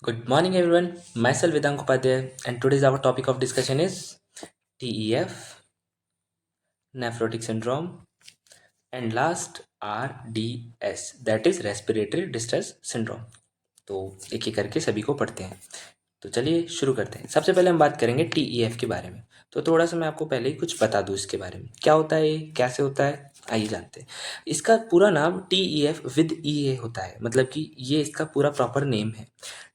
Good morning, everyone. Myself Vedant Upadhyay, and today's our topic of discussion is TEF, nephrotic syndrome, and last RDS, that is respiratory distress syndrome. तो एक एक करके सभी को पढ़ते हैं। तो चलिए शुरू करते हैं। सबसे पहले हम बात करेंगे TEF के बारे में। तो थोड़ा सा मैं आपको पहले ही कुछ बता दूं इसके बारे में, क्या होता है ये, कैसे होता है, आइए जानते हैं। इसका पूरा नाम TEF विद EA होता है, मतलब कि ये इसका पूरा प्रॉपर नेम है।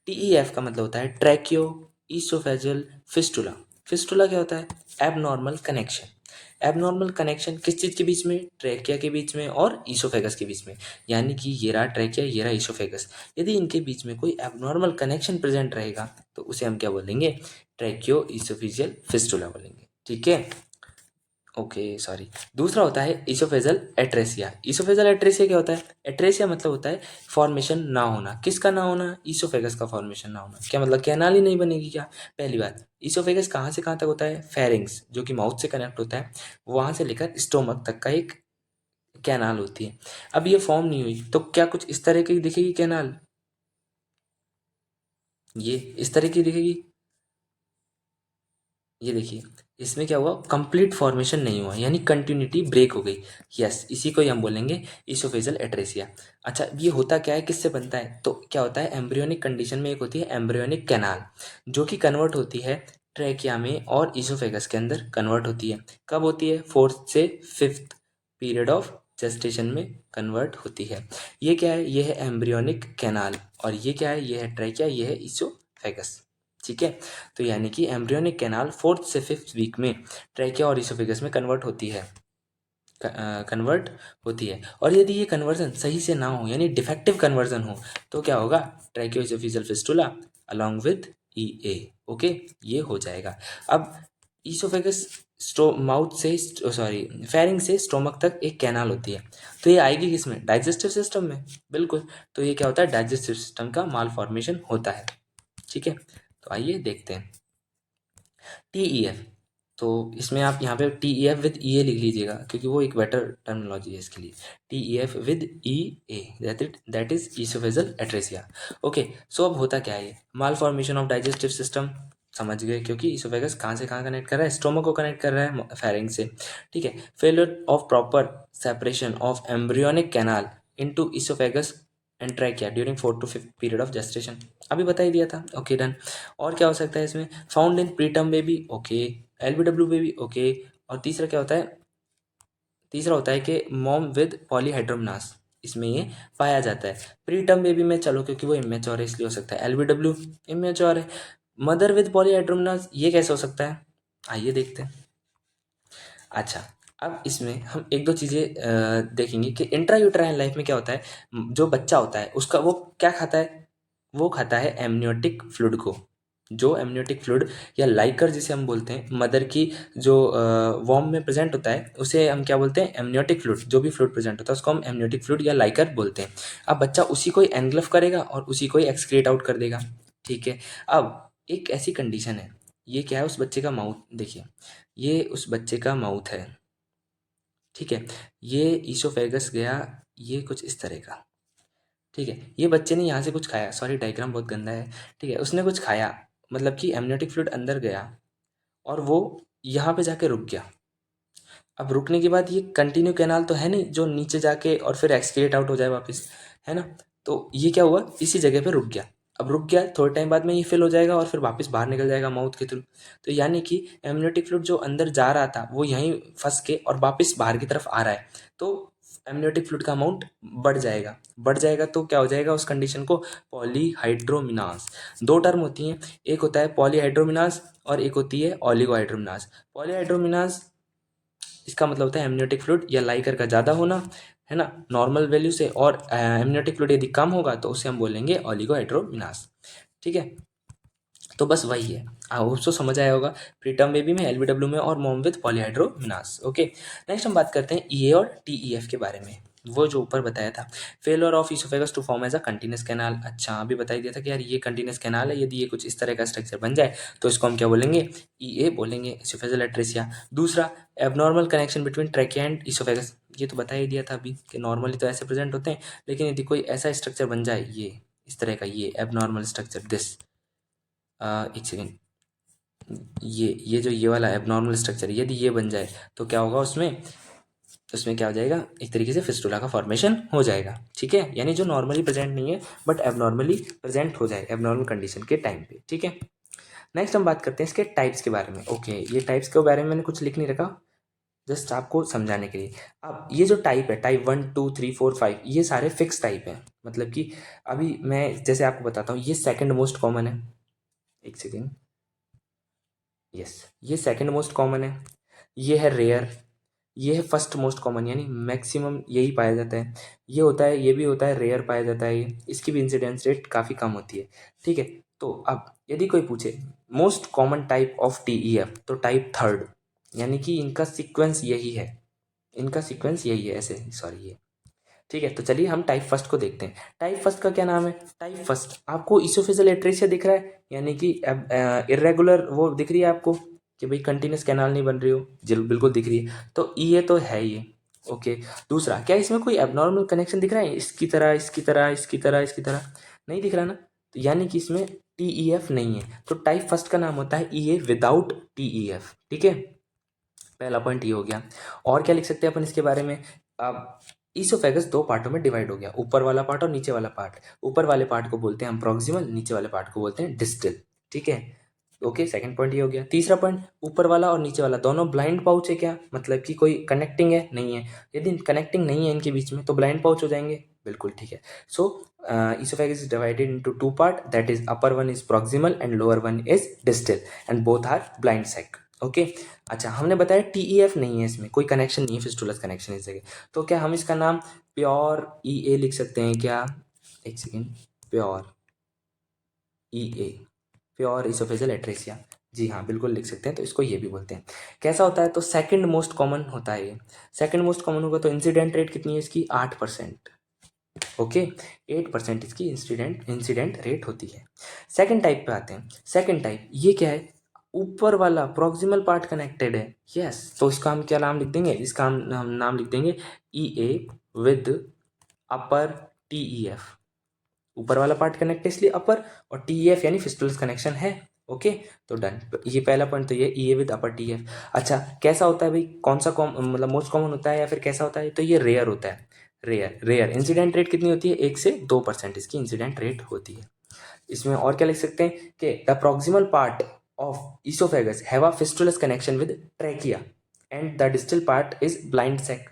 TEF का मतलब होता है ट्रैकियो ईसोफेजल फिस्टुला। फिस्टुला क्या होता है? Abnormal connection. एबनॉर्मल कनेक्शन किस चीज़ के बीच में? ट्रैकिया के बीच में और ईसोफेगस के बीच में। यानी कि ये रहा ट्रैकिया, ये रहा ईसोफेगस। यदि इनके बीच में कोई एबनॉर्मल कनेक्शन प्रेजेंट रहेगा तो उसे हम क्या बोलेंगे? ट्रैकियो ईसोफेजियल फिस्टुला बोलेंगे। ठीक है, ओके सॉरी। दूसरा होता है इसोफेजल एट्रेसिया। इसोफेजल एट्रेसिया क्या होता है? एट्रेसिया मतलब होता है फॉर्मेशन ना होना। किसका ना होना? इसोफेगस का फॉर्मेशन ना होना। क्या मतलब कैनाल ही नहीं बनेगी क्या? पहली बात, इसोफेगस कहाँ से कहाँ तक होता है? फेरिंग्स, जो कि माउथ से कनेक्ट होता है, वहां से लेकर स्टोमक तक का एक कैनाल होती है। अब ये फॉर्म नहीं हुई तो क्या कुछ इस तरह की दिखेगी कैनाल? ये इस तरह की दिखेगी। ये देखिए, इसमें क्या हुआ? कंप्लीट फॉर्मेशन नहीं हुआ, यानी कंटिन्यूटी ब्रेक हो गई। यस, इसी को ही हम बोलेंगे इसोफेजल एट्रेसिया। अच्छा, ये होता क्या है, किससे बनता है? तो क्या होता है, एम्ब्रियोनिक कंडीशन में एक होती है एम्ब्रियोनिक कैनाल, जो कि कन्वर्ट होती है ट्रैकिया में और इसोफेगस के अंदर कन्वर्ट होती है। कब होती है? 4th से 5th पीरियड ऑफ जेस्टेशन में कन्वर्ट होती है। ये क्या है? ये है एम्ब्रियोनिक कैनाल, और ये क्या है? ये है ट्रैकिया, ये है इसोफेगस। ठीक है, तो यानी कि एम्ब्रियोनिक कैनाल 4th से 5th वीक में ट्रैकिया और इसोफेगस में कन्वर्ट होती है। कन्वर्ट होती है, और यदि ये कन्वर्जन सही से ना हो, यानी डिफेक्टिव कन्वर्जन हो, तो क्या होगा? ट्रैकियो oesophageal fistula along with EA। Okay, ये हो जाएगा। अब इसोफेगस माउथ से, सॉरी, फेरिंग से स्टोमक तक एक कैनाल होती है, तो ये आएगी किसमें? डाइजेस्टिव सिस्टम में। बिल्कुल, तो ये क्या होता है? डाइजेस्टिव सिस्टम का माल फॉर्मेशन होता है। ठीक है, तो आइए देखते हैं TEF। तो इसमें आप यहाँ पे TEF विद EA लिख लीजिएगा, क्योंकि वो एक बेटर टर्मिनोलॉजी है इसके लिए। TEF with EA, that is oesophageal atresia. Okay, so अब होता क्या है? ये malformation of digestive system, समझ गए, क्योंकि इसोफेगस कहाँ से कहाँ कनेक्ट कर रहा है? स्टोमक को कनेक्ट कर रहा है फेरिंग से। ठीक है, failure of proper separation of embryonic canal into oesophagus and trachea during 4th to 5th period of gestation. अभी बता ही दिया था। Okay, done. और क्या हो सकता है इसमें? Found in preterm baby, okay, LBW baby, okay. और तीसरा क्या होता है? तीसरा होता है कि मॉम विद पॉलीहाइड्रोमनास, इसमें ये पाया जाता है। प्रीटर्म बेबी में चलो, क्योंकि वो इमेच्योर है इसलिए हो सकता है। LBW इमेच्योर है। मदर विद पॉलीहाइड्रोमनास, ये कैसे हो सकता है? आइए देखते हैं। अच्छा, अब इसमें हम एक दो चीज़ें देखेंगे कि इंट्रा यूट्राइन लाइफ में क्या होता है। जो बच्चा होता है उसका वो क्या खाता है? वो खाता है एमनियोटिक फ्लूइड को। जो एमनियोटिक फ्लूइड या लाइकर जिसे हम बोलते हैं, मदर की जो वॉम में प्रेजेंट होता है, उसे हम क्या बोलते हैं? Amniotic fluid. जो भी फ्लूइड प्रेजेंट होता है उसको हम एमनियोटिक फ्लूइड या लाइकर बोलते हैं। अब बच्चा उसी को ही एनग्लफ करेगा और उसी को ही एक्सक्रीट आउट कर देगा। ठीक है, अब एक ऐसी कंडीशन है, ये क्या है? उस बच्चे का माउथ देखिए, ये उस बच्चे का माउथ है। ठीक है, ये ईसोफेगस गया, ये कुछ इस तरह का। ठीक है, ये बच्चे ने यहाँ से कुछ खाया, सॉरी डायग्राम बहुत गंदा है। ठीक है, उसने कुछ खाया, मतलब कि एमनियोटिक फ्लूइड अंदर गया और वो यहाँ पे जाके रुक गया। अब रुकने के बाद ये कंटिन्यू कैनाल तो है नहीं जो नीचे जाके और फिर एक्सक्रिएट आउट हो जाए वापस, है ना? तो ये क्या हुआ? इसी जगह पे रुक गया। अब रुक गया, थोड़े टाइम बाद में ये फिल हो जाएगा और फिर वापस बाहर निकल जाएगा माउथ के थ्रू। तो यानी कि एमनियोटिक फ्लूइड जो अंदर जा रहा था वो यहीं फंस के और वापस बाहर की तरफ आ रहा है। तो एमनियोटिक फ्लूइड का अमाउंट बढ़ जाएगा। बढ़ जाएगा तो क्या हो जाएगा उस कंडीशन को? पॉलीहाइड्रोमिनास। दो टर्म होती हैं, एक होता है पॉलीहाइड्रोमिनास और एक होती है ऑलिगोहाइड्रोमिनास। पॉलीहाइड्रोमिनास, इसका मतलब होता है एमनियोटिक फ्लूइड या लाइकर का ज़्यादा होना, है ना, नॉर्मल वैल्यू से, और एमनियोटिक फ्लूइड यदि कम होगा तो उसे हम बोलेंगे ऑलिगोहाइड्रोमिनास। ठीक है, तो बस वही है। उसको समझ आया होगा। प्रीटर्म बेबी में, LBW में, और मॉम विद पॉलीहाइड्रोमिनास। ओके, नेक्स्ट हम बात करते हैं EA और TEF के बारे में। वो जो ऊपर बताया था, failure of oesophagus to form as a continuous canal. अच्छा, अभी बता दिया था कि यार ये कंटिन्यूस कैनाल है, यदि ये कुछ इस तरह का स्ट्रक्चर बन जाए तो इसको हम क्या बोलेंगे? EA बोलेंगे, इसोफेजल एट्रेसिया। दूसरा, abnormal connection between trachea and oesophagus. ये तो बता ही दिया था अभी कि नॉर्मली तो ऐसे प्रेजेंट होते हैं, लेकिन यदि कोई ऐसा स्ट्रक्चर बन जाए, ये इस तरह का, ये एबनॉर्मल स्ट्रक्चर दिस, एक सेकेंड, ये जो ये वाला एबनॉर्मल स्ट्रक्चर यदि ये बन जाए तो क्या होगा उसमें, उसमें क्या हो जाएगा, एक तरीके से फिस्टुला का फॉर्मेशन हो जाएगा। ठीक है, यानी जो नॉर्मली प्रेजेंट नहीं है बट एबनॉर्मली प्रेजेंट हो जाए एबनॉर्मल कंडीशन के टाइम पे। ठीक है, नेक्स्ट हम बात करते हैं इसके टाइप्स के बारे में। ओके, ये टाइप्स के बारे में मैंने कुछ लिख नहीं रखा, जस्ट आपको समझाने के लिए। अब ये जो टाइप है, टाइप 1 2 3 4 5, ये सारे फिक्स टाइप हैं। मतलब कि अभी मैं जैसे आपको बताता हूँ, ये सेकंड मोस्ट कॉमन है, एक सेकेंड, यस, ये सेकंड मोस्ट कॉमन है, ये है रेयर, ये है फर्स्ट मोस्ट कॉमन, यानी मैक्सिमम यही पाया जाता है। ये होता है, ये भी होता है, रेयर पाया जाता है ये, इसकी भी इंसिडेंस रेट काफ़ी कम होती है। ठीक है, तो अब यदि कोई पूछे most common type of TEF, तो टाइप थर्ड, यानी कि इनका सीक्वेंस यही है, इनका सीक्वेंस यही है, ऐसे सॉरी ये। ठीक है, तो चलिए हम टाइप फर्स्ट को देखते हैं। टाइप फर्स्ट का क्या नाम है? टाइप फर्स्ट आपको इसोफेजल एट्रेसिया दिख रहा है, यानी कि इरेगुलर वो दिख रही है आपको कि भाई कंटिन्यूस कैनाल नहीं बन रही हो, जिल बिल्कुल दिख रही है, तो ये तो है ये। ओके, दूसरा, क्या इसमें कोई एबनॉर्मल कनेक्शन दिख रहा है इसकी तरह, इसकी तरह, इसकी तरह, इसकी तरह? नहीं दिख रहा ना, तो यानी कि इसमें TEF नहीं है। तो टाइप फर्स्ट का नाम होता है EA विदाउट TEF। ठीक है, पहला पॉइंट ये हो गया। और क्या लिख सकते हैं अपन इसके बारे में? अब ईसोफेगस दो पार्टों में डिवाइड हो गया, ऊपर वाला पार्ट और नीचे वाला पार्ट। ऊपर वाले पार्ट को बोलते हैं हम प्रॉक्सिमल, नीचे वाले पार्ट को बोलते हैं डिस्टल। ठीक है, ओके, सेकंड पॉइंट ये हो गया। तीसरा पॉइंट, ऊपर वाला और नीचे वाला दोनों ब्लाइंड पाउच है क्या? मतलब कि कोई कनेक्टिंग है? नहीं है। यदि कनेक्टिंग नहीं है इनके बीच में तो ब्लाइंड पाउच हो जाएंगे, बिल्कुल ठीक है। सो esophagus is divided into two part, that is upper one is proximal and lower one is distal, and both are blind sac। Okay, अच्छा, हमने बताया TEF नहीं है, इसमें कोई कनेक्शन नहीं है, फिस्टुलस कनेक्शन इस जगह, तो क्या हम इसका नाम प्योर EA लिख सकते हैं क्या? एक second, pure EA, pure oesophageal atresia, जी हाँ बिल्कुल लिख सकते हैं। तो इसको ये भी बोलते हैं। कैसा होता है? तो सेकंड मोस्ट कॉमन होता है ये। सेकंड मोस्ट कॉमन होगा तो इंसिडेंट रेट कितनी है इसकी? 8%। ओके, 8% इसकी इंसिडेंट रेट होती है। सेकंड टाइप पे आते हैं। सेकंड टाइप ये क्या है? ऊपर वाला प्रॉक्सिमल पार्ट कनेक्टेड है, यस, तो इसका हम क्या नाम लिख देंगे? इसका हम नाम लिख देंगे EA विद अपर TEF। ऊपर वाला पार्ट कनेक्ट है इसलिए अपर, और TEF यानी फिस्टुलस कनेक्शन है। ओके, तो डन, ये पहला पॉइंट तो ये EA विद अपर TEF। अच्छा, कैसा होता है भाई? कौन सा मतलब मोस्ट कॉमन होता है या फिर कैसा होता है? तो ये रेयर होता है। रेयर इंसिडेंट रेट कितनी होती है? 1 से 2% इसकी इंसिडेंट रेट होती है। इसमें और क्या लिख सकते हैं कि the proximal part of oesophagus have a fistulous connection with trachea and the distal part is blind sac.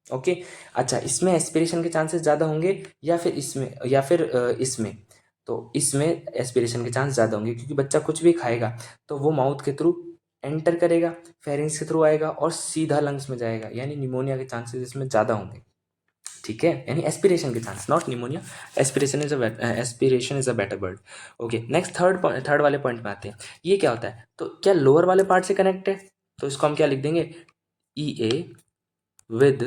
Okay, अच्छा, इसमें एस्पिरेशन के चांसेस ज़्यादा होंगे या फिर इसमें, या फिर इसमें? तो इसमें एस्पिरेशन के चांस ज़्यादा होंगे, क्योंकि बच्चा कुछ भी खाएगा तो वो माउथ के थ्रू एंटर करेगा, फेरिंग्स के थ्रू आएगा और सीधा लंग्स में जाएगा, यानी निमोनिया के चांसेस इसमें ज़्यादा होंगे। ठीक है, यानी एस्पिरेशन के chance, not pneumonia. Aspiration is a better word. Okay, next third वाले पॉइंट में आते हैं। ये क्या होता है? तो क्या लोअर वाले पार्ट से कनेक्ट है? तो इसको हम क्या लिख देंगे? EA with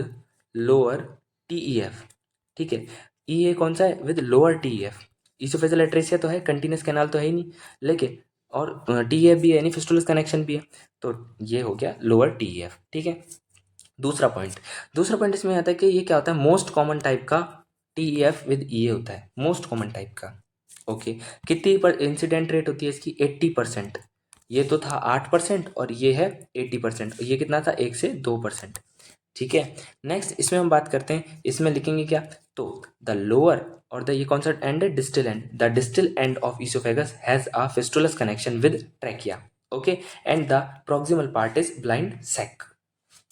lower TEF। ठीक है, EA कौन सा है? With lower TEF। Oesophageal atresia तो है, कंटिन्यूस कैनाल तो है ही नहीं, लेकिन और TEF भी है, यानी फिस्टुलस कनेक्शन भी है, तो ये हो गया लोअर TEF। ठीक है, दूसरा पॉइंट इसमें आता है कि ये क्या होता है? मोस्ट कॉमन टाइप का TEF विद EA होता है, मोस्ट कॉमन टाइप का। ओके, कितनी पर इंसिडेंट रेट होती है इसकी? 80%। ये तो था 8% और ये है 80%, ये कितना था? 1 से 2%। ठीक है, नेक्स्ट इसमें हम बात करते हैं, इसमें लिखेंगे क्या? तो द लोअर और द, ये कौन सा एंड है? Distal end. The distal end of oesophagus has a fistulous connection with trachea. Okay, and the proximal part is blind sac.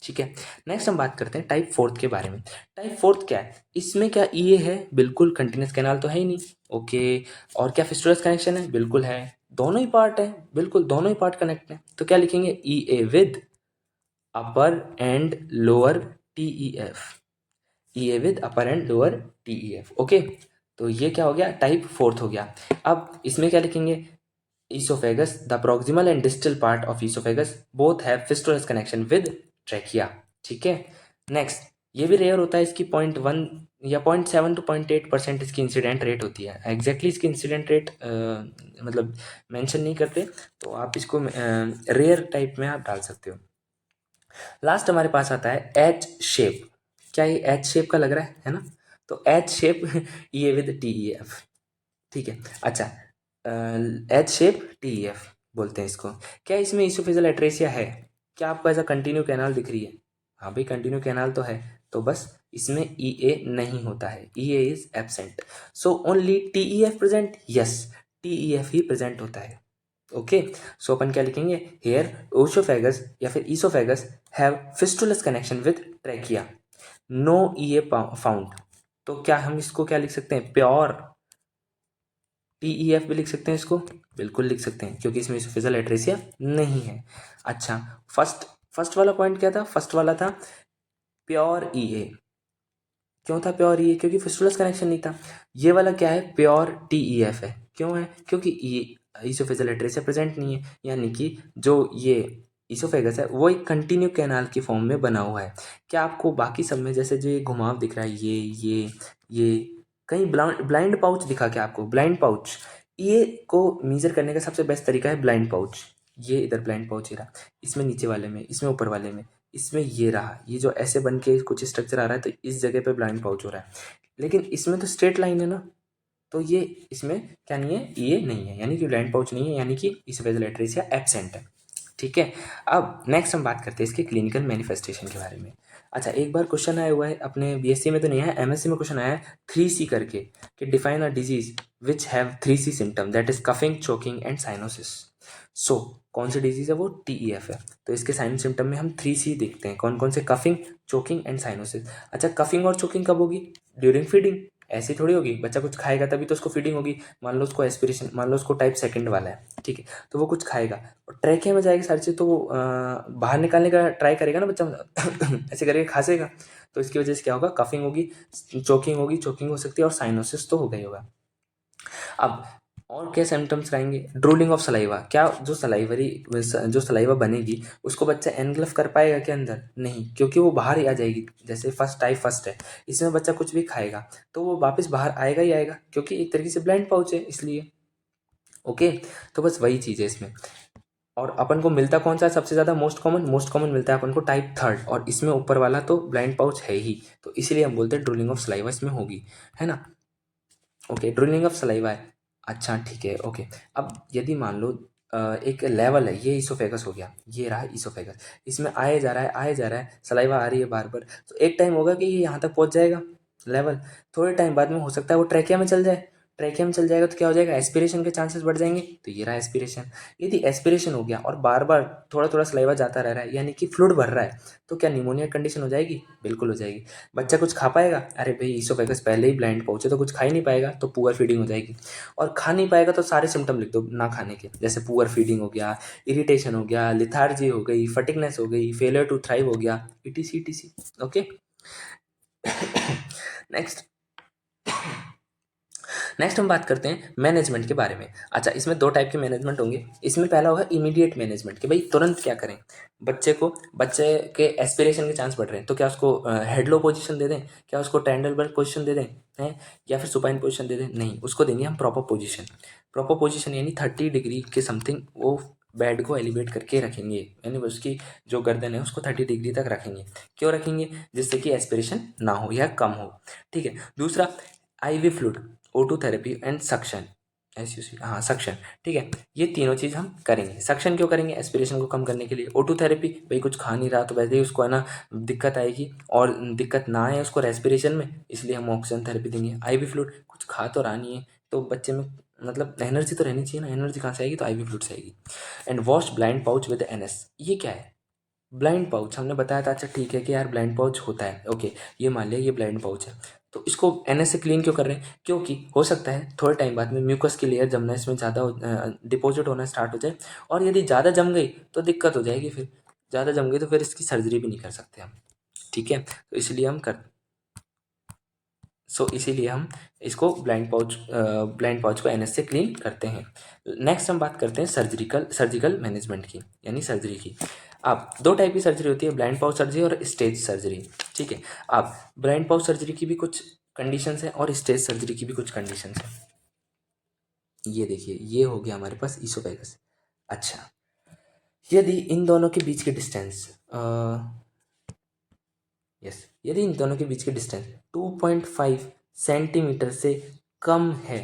ठीक है, नेक्स्ट हम बात करते हैं टाइप फोर्थ के बारे में। टाइप फोर्थ क्या है? इसमें क्या EA है? बिल्कुल, कंटिन्यूस कैनाल तो है ही नहीं। ओके, और क्या फिस्टुलस कनेक्शन है? बिल्कुल है, दोनों ही पार्ट है, बिल्कुल दोनों ही पार्ट कनेक्ट है। तो क्या लिखेंगे? EA with upper and lower TEF। EA with upper and lower TEF। Okay, तो ये क्या हो गया? टाइप फोर्थ हो गया। अब इसमें क्या लिखेंगे? esophagus, the proximal and distal part of esophagus both have fistulous connection with trachea। ठीक है, नेक्स्ट, ये भी रेयर होता है, इसकी 0.1 या 0.7 to 0.8% इसकी इंसिडेंट रेट होती है। एग्जैक्टली इसकी इंसिडेंट रेट मतलब मेंशन नहीं करते, तो आप इसको रेयर टाइप में आप डाल सकते हो। लास्ट हमारे पास आता है एच शेप। क्या ये एच शेप का लग रहा है ना? तो H shape EA with TEF। ठीक है। अच्छा, एच शेप TEF बोलते हैं इसको। क्या इसमें इसोफेजल एट्रेसिया है? क्या आपको ऐसा कंटिन्यू कैनाल दिख रही है? हाँ भाई, कंटिन्यू कैनाल तो है। तो बस इसमें EA नहीं होता है, EA is absent. So only TEF present, yes, TEF he present होता है। ओके, सो अपन क्या लिखेंगे हेयर, ओशोफेगस या फिर oesophagus have fistulous connection with trachea, no EA found. तो क्या हम इसको क्या लिख सकते हैं, प्योर TEF भी लिख सकते हैं इसको? बिल्कुल लिख सकते हैं, क्योंकि इसमें इसोफेजल एट्रेसिया नहीं है। अच्छा, फर्स्ट फर्स्ट वाला पॉइंट क्या था? फर्स्ट वाला था प्योर EA। क्यों था प्योर EA? क्योंकि फिस्टुलस कनेक्शन नहीं था। ये वाला क्या है, प्योर TEF है। क्यों है? क्योंकि इसोफेजल एट्रेसिया प्रेजेंट नहीं है, यानी कि जो ये इसोफेगस है वो एक कंटिन्यू कैनाल की फॉर्म में बना हुआ है। क्या आपको बाकी सब में जैसे जो ये घुमाव दिख रहा है, ये कहीं ब्लाइंड पाउच दिखा क्या आपको? ब्लाइंड पाउच, ये को मेजर करने का सबसे बेस्ट तरीका है ब्लाइंड पाउच। ये इधर ब्लाइंड पाउच ही रहा, इसमें नीचे वाले में, इसमें ऊपर वाले में, इसमें ये रहा, ये जो ऐसे बन के कुछ स्ट्रक्चर आ रहा है, तो इस जगह पे ब्लाइंड पाउच हो रहा है। लेकिन इसमें तो स्ट्रेट लाइन है ना, तो ये इसमें क्या नहीं है, ये नहीं है, यानी कि ब्लाइंड पाउच नहीं है, यानी कि इसोफेजल एट्रेसिया एब्सेंट है। ठीक है। अब नेक्स्ट हम बात करते हैं इसके क्लिनिकल मैनिफेस्टेशन के बारे में। अच्छा, एक बार क्वेश्चन आया हुआ है अपने BSc में तो नहीं है, MSc में क्वेश्चन आया है 3C करके, कि define a disease which have 3C symptom, that is coughing, choking and cyanosis. So कौन सी डिजीज है वो? TEF है। तो इसके साइन सिम्टम में हम 3C देखते हैं, कौन कौन से? Coughing, choking and cyanosis. अच्छा, कफिंग और चोकिंग कब होगी? During feeding. ऐसी थोड़ी होगी, बच्चा कुछ खाएगा तभी तो उसको फीडिंग होगी। मान लो उसको एस्पिरेशन, मान लो उसको टाइप सेकंड वाला है, ठीक है, तो वो कुछ खाएगा और ट्रैकिया में जाएगी सारी चीज़, तो वो बाहर निकालने का ट्राई करेगा ना बच्चा, ऐसे करके खासेगा, तो इसकी वजह से क्या होगा? कफिंग होगी, चोकिंग होगी, चोकिंग हो सकती है, और साइनोसिस तो होगा ही होगा। अब और क्या सिम्टम्स रहेंगे? Drooling of saliva. क्या जो सलाइवा बनेगी उसको बच्चा एनग्लफ कर पाएगा क्या अंदर? नहीं, क्योंकि वो बाहर ही आ जाएगी। जैसे टाइप फर्स्ट है, इसमें बच्चा कुछ भी खाएगा तो वो वापस बाहर आएगा ही आएगा, क्योंकि एक तरीके से ब्लाइंड पाउच है इसलिए। ओके, तो बस वही चीज़ है इसमें। और अपन को मिलता कौन सा है सबसे ज़्यादा? मोस्ट कॉमन मिलता है अपन को टाइप थर्ड, और इसमें ऊपर वाला तो ब्लाइंड पाउच है ही, तो इसीलिए हम बोलते हैं ड्रूलिंग ऑफ सलाइवा इसमें होगी, है ना। ओके, ड्रिलिंग ऑफ सलाइवा है। अच्छा ठीक है, ओके। अब यदि मान लो एक लेवल है, ये इसोफेगस हो गया, ये रहा इसोफेगस, इसमें आए जा रहा है, आए जा रहा है, सलाइवा आ रही है बार बार, तो एक टाइम होगा कि ये यहाँ तक पहुँच जाएगा लेवल। थोड़े टाइम बाद में हो सकता है वो ट्रैकिया में चल जाए। ट्रैकिया में चल जाएगा तो क्या हो जाएगा? एस्पिरेशन के चांसेस बढ़ जाएंगे, तो ये रहा एस्पिरेशन। यदि एस्पिरेशन हो गया और बार बार थोड़ा थोड़ा सलाइवा जाता रह रहा है, यानी कि फ्लूइड भर रहा है, तो क्या निमोनिया कंडीशन हो जाएगी? बिल्कुल हो जाएगी। बच्चा कुछ खा पाएगा? अरे भाई, ईसोफेगस पहले ही ब्लाइंड पहुंचे तो कुछ खा ही नहीं पाएगा, तो पुअर फीडिंग हो जाएगी। और खा नहीं पाएगा तो सारे सिम्टम लिख दो ना खाने के, जैसे पुअर फीडिंग हो गया, इरिटेशन हो गया, लिथार्जी हो गई, फटिगनेस हो गई, फेलियर टू थ्राइव हो गया, ETC। ओके। नेक्स्ट नेक्स्ट हम बात करते हैं मैनेजमेंट के बारे में। अच्छा, इसमें दो टाइप के मैनेजमेंट होंगे। इसमें पहला होगा इमीडिएट मैनेजमेंट, कि भाई तुरंत क्या करें? बच्चे के एस्पिरेशन के चांस बढ़ रहे हैं, तो क्या उसको हेड लो पोजीशन दे दें? क्या उसको टेंडलबर्ग पोजीशन दे दें हैं, या फिर सुपाइन पोजीशन दे दें? नहीं, उसको देंगे हम प्रॉपर पोजीशन। प्रॉपर पोजीशन यानी 30 डिग्री के समथिंग वो बेड को एलिवेट करके रखेंगे, यानी उसकी जो गर्दन है उसको 30 डिग्री तक रखेंगे। क्यों रखेंगे? जिससे कि एस्पिरेशन ना हो या कम हो। ठीक है। दूसरा, IV fluid, O2 therapy and suction, SUC, हाँ सक्शन। ठीक है, ये तीनों चीज़ हम करेंगे। सक्शन क्यों करेंगे? एस्पिरेशन को कम करने के लिए। O2 थेरेपी, भाई कुछ खा नहीं रहा तो वैसे ही उसको है ना दिक्कत आएगी, और दिक्कत ना आए उसको रेस्पिरेशन में, इसलिए हम ऑक्सीजन थेरेपी देंगे। IV फ्लूइड, कुछ खा तो रहा नहीं है तो बच्चे में मतलब एनर्जी तो रहनी चाहिए ना, एनर्जी कहाँ से आएगी? तो IV फ्लूइड से आएगी। And wash blind pouch with NS। ये क्या है? ब्लाइंड पाउच हमने बताया था। अच्छा ठीक है कि यार ब्लाइंड पाउच होता है, ओके, ये मान लिया ये ब्लाइंड पाउच है, तो इसको NS से क्लीन क्यों कर रहे हैं? क्योंकि हो सकता है थोड़े टाइम बाद में म्यूकस की लेयर जमना इसमें ज़्यादा डिपॉजिट होना स्टार्ट हो जाए, और यदि ज़्यादा जम गई तो दिक्कत हो जाएगी। फिर ज़्यादा जम गई तो फिर इसकी सर्जरी भी नहीं कर सकते हम। ठीक है, तो इसीलिए हम इसको ब्लाइंड पाउच को NS से क्लीन करते हैं। नेक्स्ट हम बात करते हैं सर्जिकल मैनेजमेंट की, यानी सर्जरी की। अब दो टाइप की सर्जरी होती है, ब्लाइंड पाउच सर्जरी और स्टेज सर्जरी। ठीक है। अब ब्लाइंड पाउच सर्जरी की भी कुछ कंडीशंस हैं और स्टेज सर्जरी की भी कुछ कंडीशंस हैं। ये देखिए, ये हो गया हमारे पास ईसोफेगस। अच्छा, यदि इन दोनों के बीच की डिस्टेंस यदि इन दोनों के बीच की डिस्टेंस 2.5 सेंटीमीटर से कम है,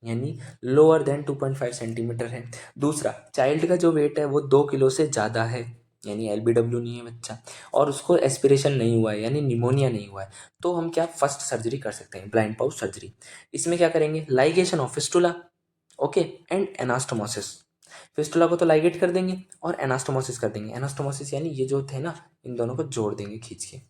यानी लोअर देन 2.5 सेंटीमीटर है। दूसरा, चाइल्ड का जो वेट है वो 2 किलो से ज़्यादा है, यानी LBW नहीं है बच्चा, और उसको एस्पिरेशन नहीं हुआ है यानी निमोनिया नहीं हुआ है, तो हम क्या फर्स्ट सर्जरी कर सकते हैं, ब्लाइंड पाउच सर्जरी। इसमें क्या करेंगे, ligation of fistula, okay, and anastomosis. Fistula को तो लाइगेट कर देंगे और एनास्टोमोसिस कर देंगे। एनास्टोमोसिस यानी ये जो थे ना, इन दोनों को जोड़ देंगे खींच के,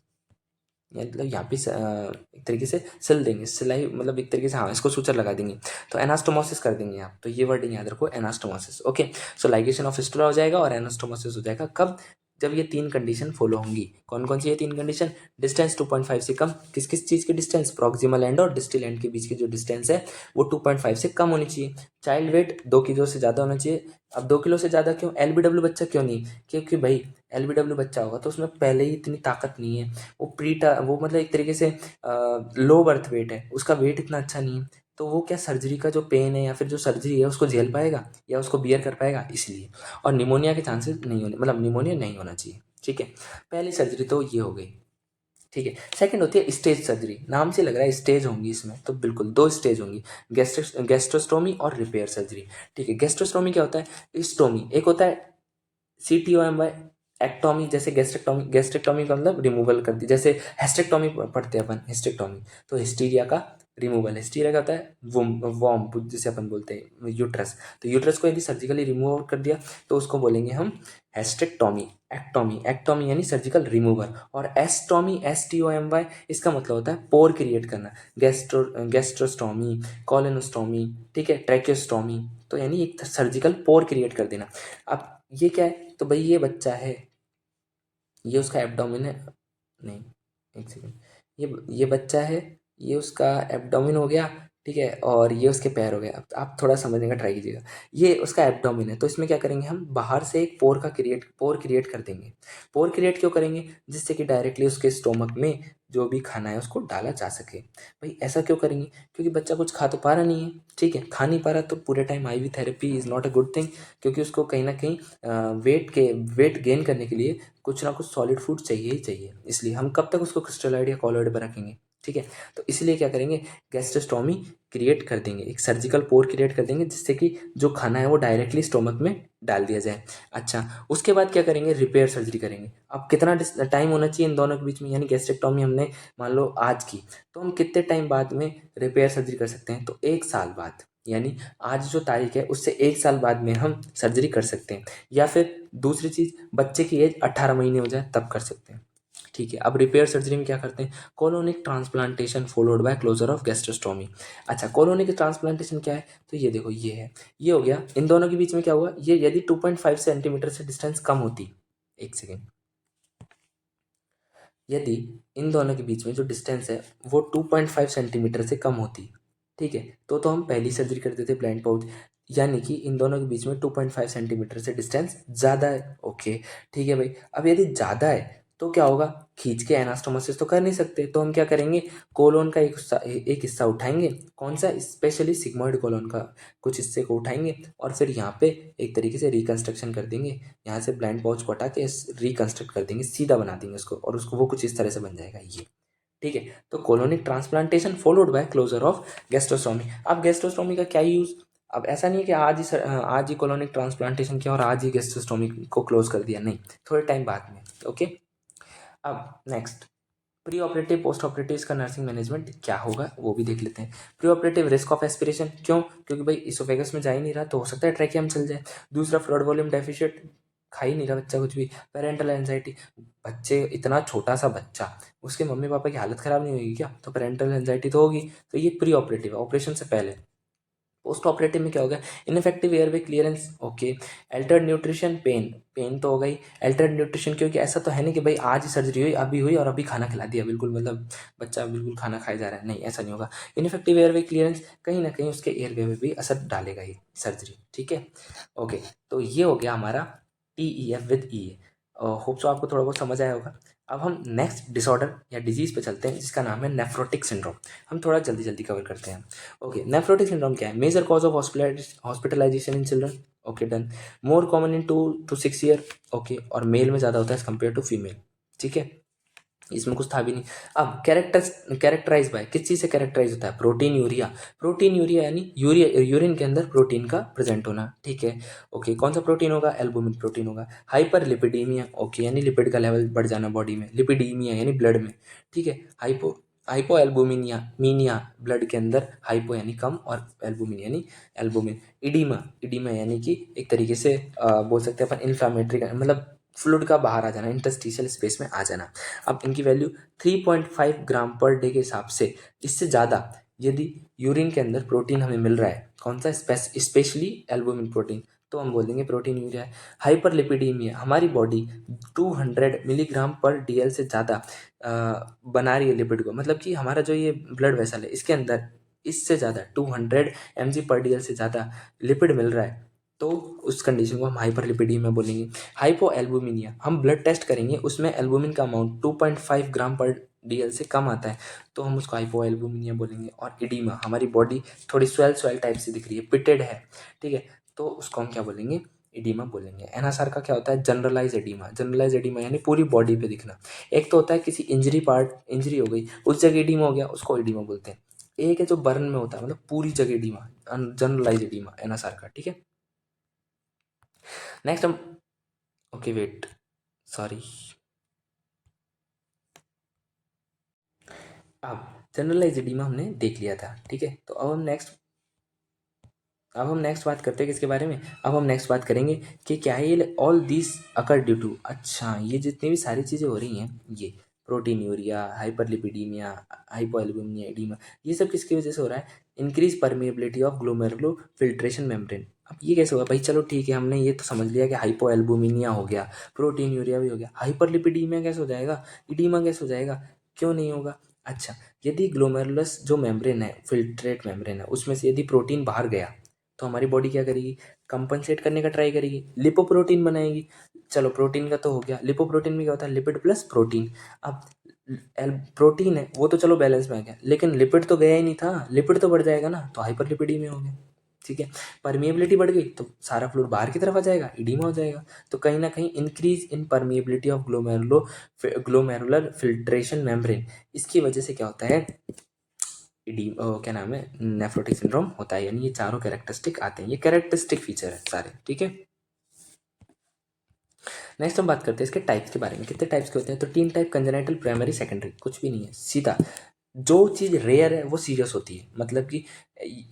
मतलब यहाँ पे एक तरीके से सिल देंगे, सिलाई मतलब एक तरीके से, हाँ, इसको सूचर लगा देंगे, तो एनास्टोमोसिस कर देंगे आप। तो ये वर्डिंग याद रखो, anastomosis, okay. So ligation of fistula हो जाएगा और एनास्टोमोसिस हो जाएगा कब, जब ये तीन कंडीशन फॉलो होंगी। कौन कौन सी ये तीन कंडीशन, डिस्टेंस 2.5 से कम, किस किस चीज़ की डिस्टेंस, प्रॉक्सिमल एंड और डिस्टल एंड के बीच की जो डिस्टेंस है वो 2.5 से कम होनी चाहिए। चाइल्ड वेट 2 किलो से ज़्यादा होना चाहिए। अब 2 किलो से ज़्यादा क्यों, LBW बच्चा क्यों नहीं, क्योंकि भाई LBW बच्चा होगा तो उसमें पहले ही इतनी ताकत नहीं है, वो मतलब एक तरीके से लो बर्थ वेट है, उसका वेट इतना अच्छा नहीं है, तो वो क्या सर्जरी का जो पेन है या फिर जो सर्जरी है उसको झेल पाएगा या उसको बियर कर पाएगा, इसलिए। और निमोनिया के चांसेस नहीं होने, मतलब निमोनिया नहीं होना चाहिए, ठीक है। पहली सर्जरी तो ये हो गई, ठीक है। सेकंड होती है स्टेज सर्जरी, नाम से लग रहा है स्टेज होंगी इसमें, तो बिल्कुल 2 स्टेज होंगी, गैस्ट्रोस्टोमी और रिपेयर सर्जरी, ठीक है। गैस्ट्रोस्टोमी क्या होता है, स्टोमी एक होता है, CTOMY, एक्टोमी, जैसे गैस्ट्रेक्टोमी, गैस्ट्रेक्टोमी का मतलब रिमूवल कर दी, जैसे हेस्टेक्टोमी पढ़ते हैं अपन, हिस्टेक्टोमी, तो हिस्टीरिया का रिमूवल, हिस्टीरिया का होता है वॉम जिसे अपन बोलते हैं यूट्रस, तो यूट्रस को यदि सर्जिकली रिमूव कर दिया तो उसको बोलेंगे हम हेस्टेक्टोमी। एक्टोमी, एक्टोमी यानी सर्जिकल रिमूवर, और एस्टोमी, STOMY, इसका मतलब होता है पोर क्रिएट करना, गैस्ट्रोस्टोमी, कॉलोनोस्टोमी, ठीक है, ट्रैकियोस्टोमी, तो यानी एक सर्जिकल पोर क्रिएट कर देना। अब ये क्या है, तो भाई ये बच्चा है, ये उसका एब्डोमिन है, नहीं, एक सेकेंड, ये बच्चा है, ये उसका एब्डोमिन हो गया, ठीक है, और ये उसके पैर हो गए। अब आप थोड़ा समझने का ट्राई कीजिएगा, ये उसका एब्डोमिन है, तो इसमें क्या करेंगे, हम बाहर से एक पोर क्रिएट कर देंगे। पोर क्रिएट क्यों करेंगे, जिससे कि डायरेक्टली उसके स्टोमक में जो भी खाना है उसको डाला जा सके। भाई ऐसा क्यों करेंगे, क्योंकि बच्चा कुछ खा तो पा रहा नहीं है, ठीक है, खा नहीं पा रहा, तो पूरे time IV therapy is not a good thing, क्योंकि उसको कहीं ना कहीं वेट गेन करने के लिए कुछ ना कुछ सॉलिड फूड चाहिए ही चाहिए, इसलिए हम कब तक उसको क्रिस्टलाइड या कॉलॉइड पर रखेंगे, ठीक है। तो इसलिए क्या करेंगे, गैस्ट्रोस्टोमी क्रिएट कर देंगे, एक सर्जिकल पोर क्रिएट कर देंगे, जिससे कि जो खाना है वो डायरेक्टली स्टोमक में डाल दिया जाए। अच्छा, उसके बाद क्या करेंगे, रिपेयर सर्जरी करेंगे। अब कितना टाइम होना चाहिए इन दोनों के बीच में, यानी गैस्ट्रेक्टोमी हमने मान लो आज की, तो हम कितने टाइम बाद में रिपेयर सर्जरी कर सकते हैं, तो 1 साल बाद, यानी आज जो तारीख है उससे 1 साल बाद में हम सर्जरी कर सकते हैं, या फिर दूसरी चीज़, बच्चे की एज 18 महीने हो जाए तब कर सकते हैं, ठीक है। अब रिपेयर सर्जरी में क्या करते हैं, colonic transplantation followed by closure of gastrostomy. अच्छा, कोलोनिक ट्रांसप्लांटेशन क्या है, तो ये देखो, ये है, ये हो गया, इन दोनों के बीच में क्या हुआ, ये यदि 2.5 सेंटीमीटर से डिस्टेंस कम होती, एक सेकेंड, यदि इन दोनों के बीच में जो डिस्टेंस है वो 2.5 सेंटीमीटर से कम होती, ठीक है, तो हम पहली सर्जरी कर देते ब्लाइंड पाउच, यानी कि इन दोनों के बीच में 2.5 सेंटीमीटर से डिस्टेंस ज़्यादा है, ओके, ठीक है भाई। अब यदि ज़्यादा है तो क्या होगा, खींच के एनास्टोमोसिस तो कर नहीं सकते, तो हम क्या करेंगे, कोलोन का एक हिस्सा उठाएंगे, कौन सा, स्पेशली सिग्मोइड कोलोन का कुछ हिस्से को उठाएंगे, और फिर यहाँ पे एक तरीके से रिकंस्ट्रक्शन कर देंगे, यहाँ से ब्लाइंड पाउच को हटा के रिकंस्ट्रक्ट कर देंगे, सीधा बना देंगे उसको, और उसको वो कुछ इस तरह से बन जाएगा ये, ठीक है। तो colonic transplantation followed by closure of gastrostomy. अब गैस्ट्रोस्टोमी का क्या यूज, अब ऐसा नहीं है कि आज ही कोलोनिक ट्रांसप्लांटेशन किया और आज ही गैस्ट्रोस्टोमी को क्लोज कर दिया, नहीं, थोड़े टाइम बाद में, ओके। अब next, pre operative post operative इसका नर्सिंग मैनेजमेंट क्या होगा वो भी देख लेते हैं। Pre operative risk of aspiration, क्यों, क्योंकि भाई इसोफेगस में जा ही नहीं रहा, तो हो सकता है ट्रैकियम चल जाए। दूसरा, फ्लूइड वॉल्यूम डेफिशिएंट, खा ही नहीं रहा बच्चा कुछ भी। पेरेंटल एंजाइटी, बच्चे, इतना छोटा सा बच्चा, उसके मम्मी पापा की हालत ख़राब नहीं होगी क्या, तो पेरेंटल एंजाइटी तो होगी, तो ये प्री ऑपरेटिव है, ऑपरेशन से पहले। पोस्ट ऑपरेटिव में क्या होगा, ineffective airway clearance, okay. Altered nutrition, pain, pain तो हो गई। अल्टर्ड न्यूट्रिशन, क्योंकि ऐसा तो है नहीं कि भाई आज ही सर्जरी हुई, अभी हुई और अभी खाना खिला दिया, बिल्कुल मतलब बच्चा बिल्कुल खाना खाए जा रहा है, नहीं, ऐसा नहीं होगा। इनफेक्टिव एयरवे क्लियरेंस, कहीं ना कहीं उसके एयरवे में भी असर डालेगा ही सर्जरी, ठीक है, ओके। तो ये हो गया हमारा TEF with EA। Hope so आपको थोड़ा बहुत समझ आया होगा। अब हम नेक्स्ट डिसऑर्डर या डिजीज़ पे चलते हैं, जिसका नाम है नेफ्रोटिक सिंड्रोम। हम थोड़ा जल्दी जल्दी कवर करते हैं, ओके। नेफ्रोटिक सिंड्रोम क्या है, major cause of hospitalisation in children, okay done. More common in 2 to 6 year, okay, और मेल में ज़्यादा होता है एज कम्पेयर टू फीमेल, ठीक है। इसमें कुछ था भी नहीं। अब कैरेक्टराइज बाय किस चीज़ से कैरेक्टराइज होता है? Protein urea. प्रोटीन यूरिया यानी यूरिया यूरिन के अंदर प्रोटीन का प्रेजेंट होना, ठीक है। ओके, कौन सा प्रोटीन होगा? एल्बुमिन प्रोटीन होगा। हाइपर लिपिडीमिया, ओके, यानी लिपिड का लेवल बढ़ जाना बॉडी में। लिपिडीमिया यानी ब्लड में, ठीक है। हाइपो हाइपो एल्बुमिनिया मीनिया, ब्लड के अंदर, हाइपो यानी कम और एल्बुमिन यानी एल्बुमिन। इडीमा, इडीमा यानी कि एक तरीके से बोल सकते हैं अपन इन्फ्लामेटरी, मतलब फ्लूइड का बाहर आ जाना, इंटरस्टिशियल स्पेस में आ जाना। अब इनकी वैल्यू 3.5 ग्राम पर डे के हिसाब से, इससे ज़्यादा यदि यूरिन के अंदर प्रोटीन हमें मिल रहा है, कौन सा? स्पेशली एल्बुमिन प्रोटीन, तो हम बोल देंगे प्रोटीन यूरिया है। हाइपरलिपिडीमिया, हमारी बॉडी 200 मिलीग्राम पर डीएल से ज़्यादा बना रही है लिपिड को, मतलब कि हमारा जो ये ब्लड वेसल है इसके अंदर इससे ज़्यादा 200 mg पर डीएल से ज़्यादा लिपिड मिल रहा है, तो उस कंडीशन को हम हाइपरलिपिडीमिया बोलेंगे। हाइपो एल्बुमिनिया, हम ब्लड टेस्ट करेंगे, उसमें एल्बुमिन का अमाउंट 2.5 ग्राम पर डीएल से कम आता है, तो हम उसको हाइपो एल्बुमिनिया बोलेंगे। और इडीमा, हमारी बॉडी थोड़ी स्वेल स्वेल टाइप से दिख रही है, पिटेड है, ठीक है, तो उसको हम क्या बोलेंगे? इडीमा बोलेंगे। एनएसआर का क्या होता है? Generalise edema. जनरलाइज एडीमा यानी पूरी बॉडी पे दिखना। एक तो होता है किसी इंजरी हो गई, उस जगह एडीमा हो गया, उसको एडीमा बोलते हैं। एक है जो बर्न में होता है, मतलब पूरी जगह एडीमा, जनरलाइज एडीमा एनएसआर का, ठीक है। नेक्स्ट हम, ओके वेट, सॉरी। अब जनरलाइज एडिमा हमने देख लिया था, ठीक है। तो अब हम नेक्स्ट बात करते हैं किसके बारे में? अब हम नेक्स्ट बात करेंगे कि क्या है ये all this occur due to, अच्छा, ये जितनी भी सारी चीज़ें हो रही हैं, ये प्रोटीन यूरिया, हाइपरलिपिडीमिया, हाइपोएल्बुमिनिया, एडिमा, ये सब किसकी वजह से हो रहा है? Increase permeability of glomerulo filtration membrane. अब ये कैसे होगा भाई? चलो ठीक है, हमने ये तो समझ लिया कि हाइपोएल्बुमिनिया हो गया, प्रोटीन यूरिया भी हो गया, हाइपरलिपिडीमिया कैसे हो जाएगा? इडीमा कैसे हो जाएगा? क्यों नहीं होगा? अच्छा, यदि ग्लोमेरुलस जो मेम्ब्रेन है, फिल्ट्रेट मेम्ब्रेन है, उसमें से यदि प्रोटीन बाहर गया, तो हमारी बॉडी क्या करेगी? कंपनसेट करने का ट्राई करेगी, लिपोप्रोटीन बनाएगी। चलो, प्रोटीन का तो हो गया, लिपोप्रोटीन में क्या होता है? Lipid plus protein. अब प्रोटीन है वो तो चलो बैलेंस में आ गया, लेकिन लिपिड तो गया ही नहीं था, लिपिड तो बढ़ जाएगा ना, तो हाइपरलिपिडीमिया हो गया, ठीक है। परमिएबिलिटी बढ़ गई तो सारा फ्लूइड बाहर की तरफ आ जाएगा, इडीमा हो जाएगा। तो कहीं ना कहीं increase in permeability of glomerular filtration membrane, इसकी वजह से क्या होता है? क्या नाम है? नेफ्रोटिक सिंड्रोम होता है। यानी ये चारों कैरेक्टरिस्टिक आते हैं, ये कैरेक्टरिस्टिक फीचर है सारे, ठीक है। नेक्स्ट हम बात करते हैं इसके टाइप्स के बारे में, कितने टाइप्स के होते हैं? तो 3 टाइप, कंजेनाइटल, प्राइमरी, सेकेंडरी, कुछ भी नहीं है, सीधा जो चीज़ रेयर है वो सीरियस होती है, मतलब कि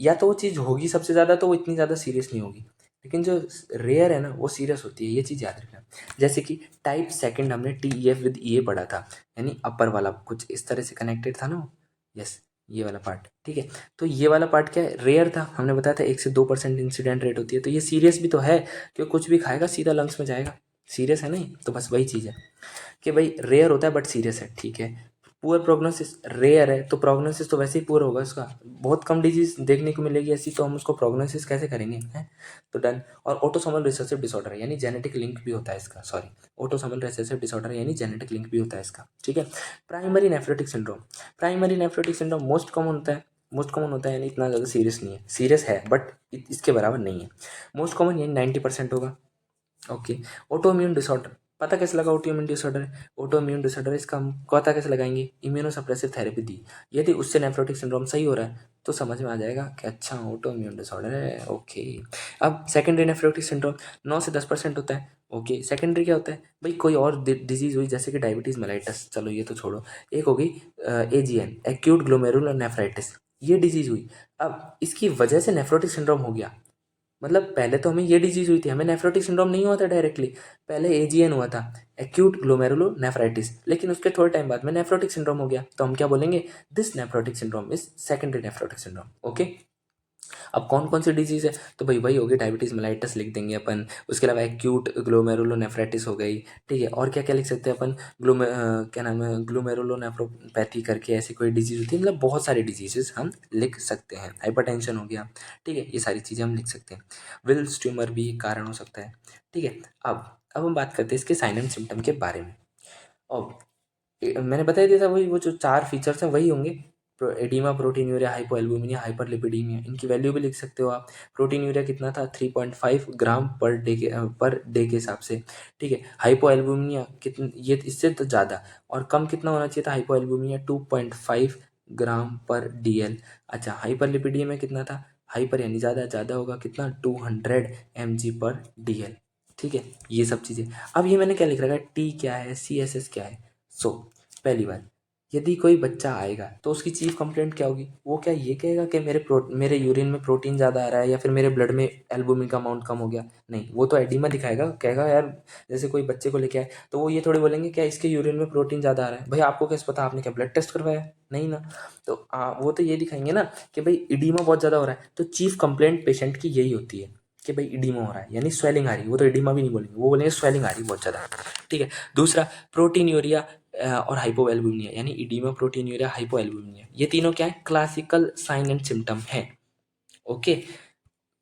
या तो वो चीज़ होगी सबसे ज़्यादा तो वो इतनी ज़्यादा सीरियस नहीं होगी, लेकिन जो रेयर है ना वो सीरियस होती है, ये चीज़ याद रखना। जैसे कि टाइप सेकंड हमने TEF विद EA पढ़ा था, यानी अपर वाला कुछ इस तरह से कनेक्टेड था ना, यस, ये वाला पार्ट, ठीक है। तो ये वाला पार्ट क्या है? रेयर था, हमने बताया था 1 से 2% इंसिडेंट रेट होती है, तो ये सीरियस भी तो है, क्योंकि कुछ भी खाएगा सीधा लंग्स में जाएगा, सीरियस है नहीं, तो बस वही चीज़ है कि भाई रेयर होता है बट सीरियस है, ठीक है। पुअर प्रोग्नोसिस, रेयर है तो प्रोग्नोसिस तो वैसे ही पुअर होगा उसका, बहुत कम डिजीज देखने को मिलेगी ऐसी, तो हम उसको प्रोग्नोसिस कैसे करेंगे, हैं? तो डन। और ऑटोसोमल रिसेसिव डिसऑर्डर यानी जेनेटिक लिंक भी होता है इसका, सॉरी, ऑटोसोमल रिसेसिव डिसऑर्डर यानी जेनेटिक लिंक भी होता है इसका, ठीक है। Primary nephrotic syndrome, primary nephrotic syndrome most common होता है, मोस्ट कॉमन होता है यानी इतना ज़्यादा सीरियस नहीं है, सीरियस है बट इसके बराबर नहीं है, मोस्ट कॉमन यानी 90% होगा, ओके। ऑटोइम्यून डिसऑर्डर, पता कैसे लगा ऑटोइम्यून डिसऑर्डर है? ऑटोइम्यून डिसऑर्डर इसका हम पता कैसे लगाएंगे? इम्यूनोसप्रेसिव थेरेपी दी, यदि उससे नेफ्रोटिक सिंड्रोम सही हो रहा है तो समझ में आ जाएगा कि अच्छा ऑटोइम्यून डिसऑर्डर है, ओके। अब सेकेंडरी नेफ्रोटिक सिंड्रोम 9 से 10% होता है, ओके। सेकेंडरी क्या होता है भाई? कोई और डिजीज हुई जैसे कि डायबिटीज मेलाइटस, चलो ये तो छोड़ो, एक हो गई AGN, एक्यूट ग्लोमेरुलर नेफ्राइटिस, ये डिजीज हुई, अब इसकी वजह से नेफ्रोटिक सिंड्रोम हो गया, मतलब पहले तो हमें ये डिजीज हुई थी, हमें नेफ्रोटिक सिंड्रोम नहीं हुआ था डायरेक्टली, पहले AGN हुआ था, एक्यूट ग्लोमेरुलो नेफ्राइटिस, लेकिन उसके थोड़े टाइम बाद में नेफ्रोटिक सिंड्रोम हो गया, तो हम क्या बोलेंगे? This nephrotic syndrome is secondary nephrotic syndrome, okay. अब कौन कौन सी डिजीज है? तो भाई वही होगी डायबिटीज मेलाइटस लिख देंगे अपन, उसके अलावा एक्यूट ग्लोमेरुलोनेफ्राइटिस हो गई, ठीक है। और क्या क्या लिख सकते हैं अपन? क्या नाम है, ग्लोमेरुलोनेफ्रोपैथी करके ऐसी कोई डिजीज होती है, मतलब बहुत सारी डिजीजेस हम लिख सकते हैं, हाइपरटेंशन हो गया, ठीक है, ये सारी चीज़ें हम लिख सकते हैं। विल्स ट्यूमर भी एक कारण हो सकता है, ठीक है। अब हम बात करते हैं इसके साइन एंड सिम्टम के बारे में। और मैंने बता दिया था वही, वो जो 4 फीचर्स हैं वही होंगे, एडिमा, प्रोटीनूरिया, हाइपोएल्बुमिनिया, हाइपरलिपिडीमिया, इनकी वैल्यू भी लिख सकते हो आप। प्रोटीनूरिया कितना था 3.5 ग्राम पर डे के हिसाब से, ठीक है। हाइपोएल्बुमिनिया कितन ये इससे तो ज़्यादा, और कम कितना होना चाहिए था हाइपोएल्बुमिनिया 2.5 ग्राम पर DL। अच्छा, हाइपरलिपिडीमिया कितना था, हाइपर यानी ज़्यादा, ज़्यादा होगा कितना 200 mg/DL, ठीक है। ये सब चीज़ें, अब ये मैंने क्या लिख रखा है, टी क्या है, CSS क्या है। सो पहली बात, यदि कोई बच्चा आएगा तो उसकी चीफ कंप्लेंट क्या होगी, वो क्या ये कहेगा कि मेरे यूरिन में प्रोटीन ज़्यादा आ रहा है या फिर मेरे ब्लड में एल्बुमिन का अमाउंट कम हो गया। नहीं, वो तो एडिमा दिखाएगा, कहेगा यार, जैसे कोई बच्चे को लेके आए तो वो ये थोड़ी बोलेंगे क्या इसके यूरिन में प्रोटीन ज़्यादा आ रहा है। भाई आपको कैसे पता, आपने क्या ब्लड टेस्ट करवाया, नहीं ना। तो वो तो ये दिखाएंगे ना कि भाई इडीमा बहुत ज़्यादा हो रहा है, तो चीफ कंप्लेंट पेशेंट की यही होती है कि भाई इडीमा हो रहा है, यानी स्वेलिंग आ रही है। वो तो इडीमा भी नहीं बोलेंगे, वो बोलेंगे स्वेलिंग आ रही है बहुत ज़्यादा, ठीक है। दूसरा, प्रोटीन यूरिया और हाइपोएल्बुमिनिया, यानी इडीमा, प्रोटीन यूरिया, हाइपोएल्बुमिनिया, ये तीनों क्या है, क्लासिकल साइन एंड सिम्टम है, ओके।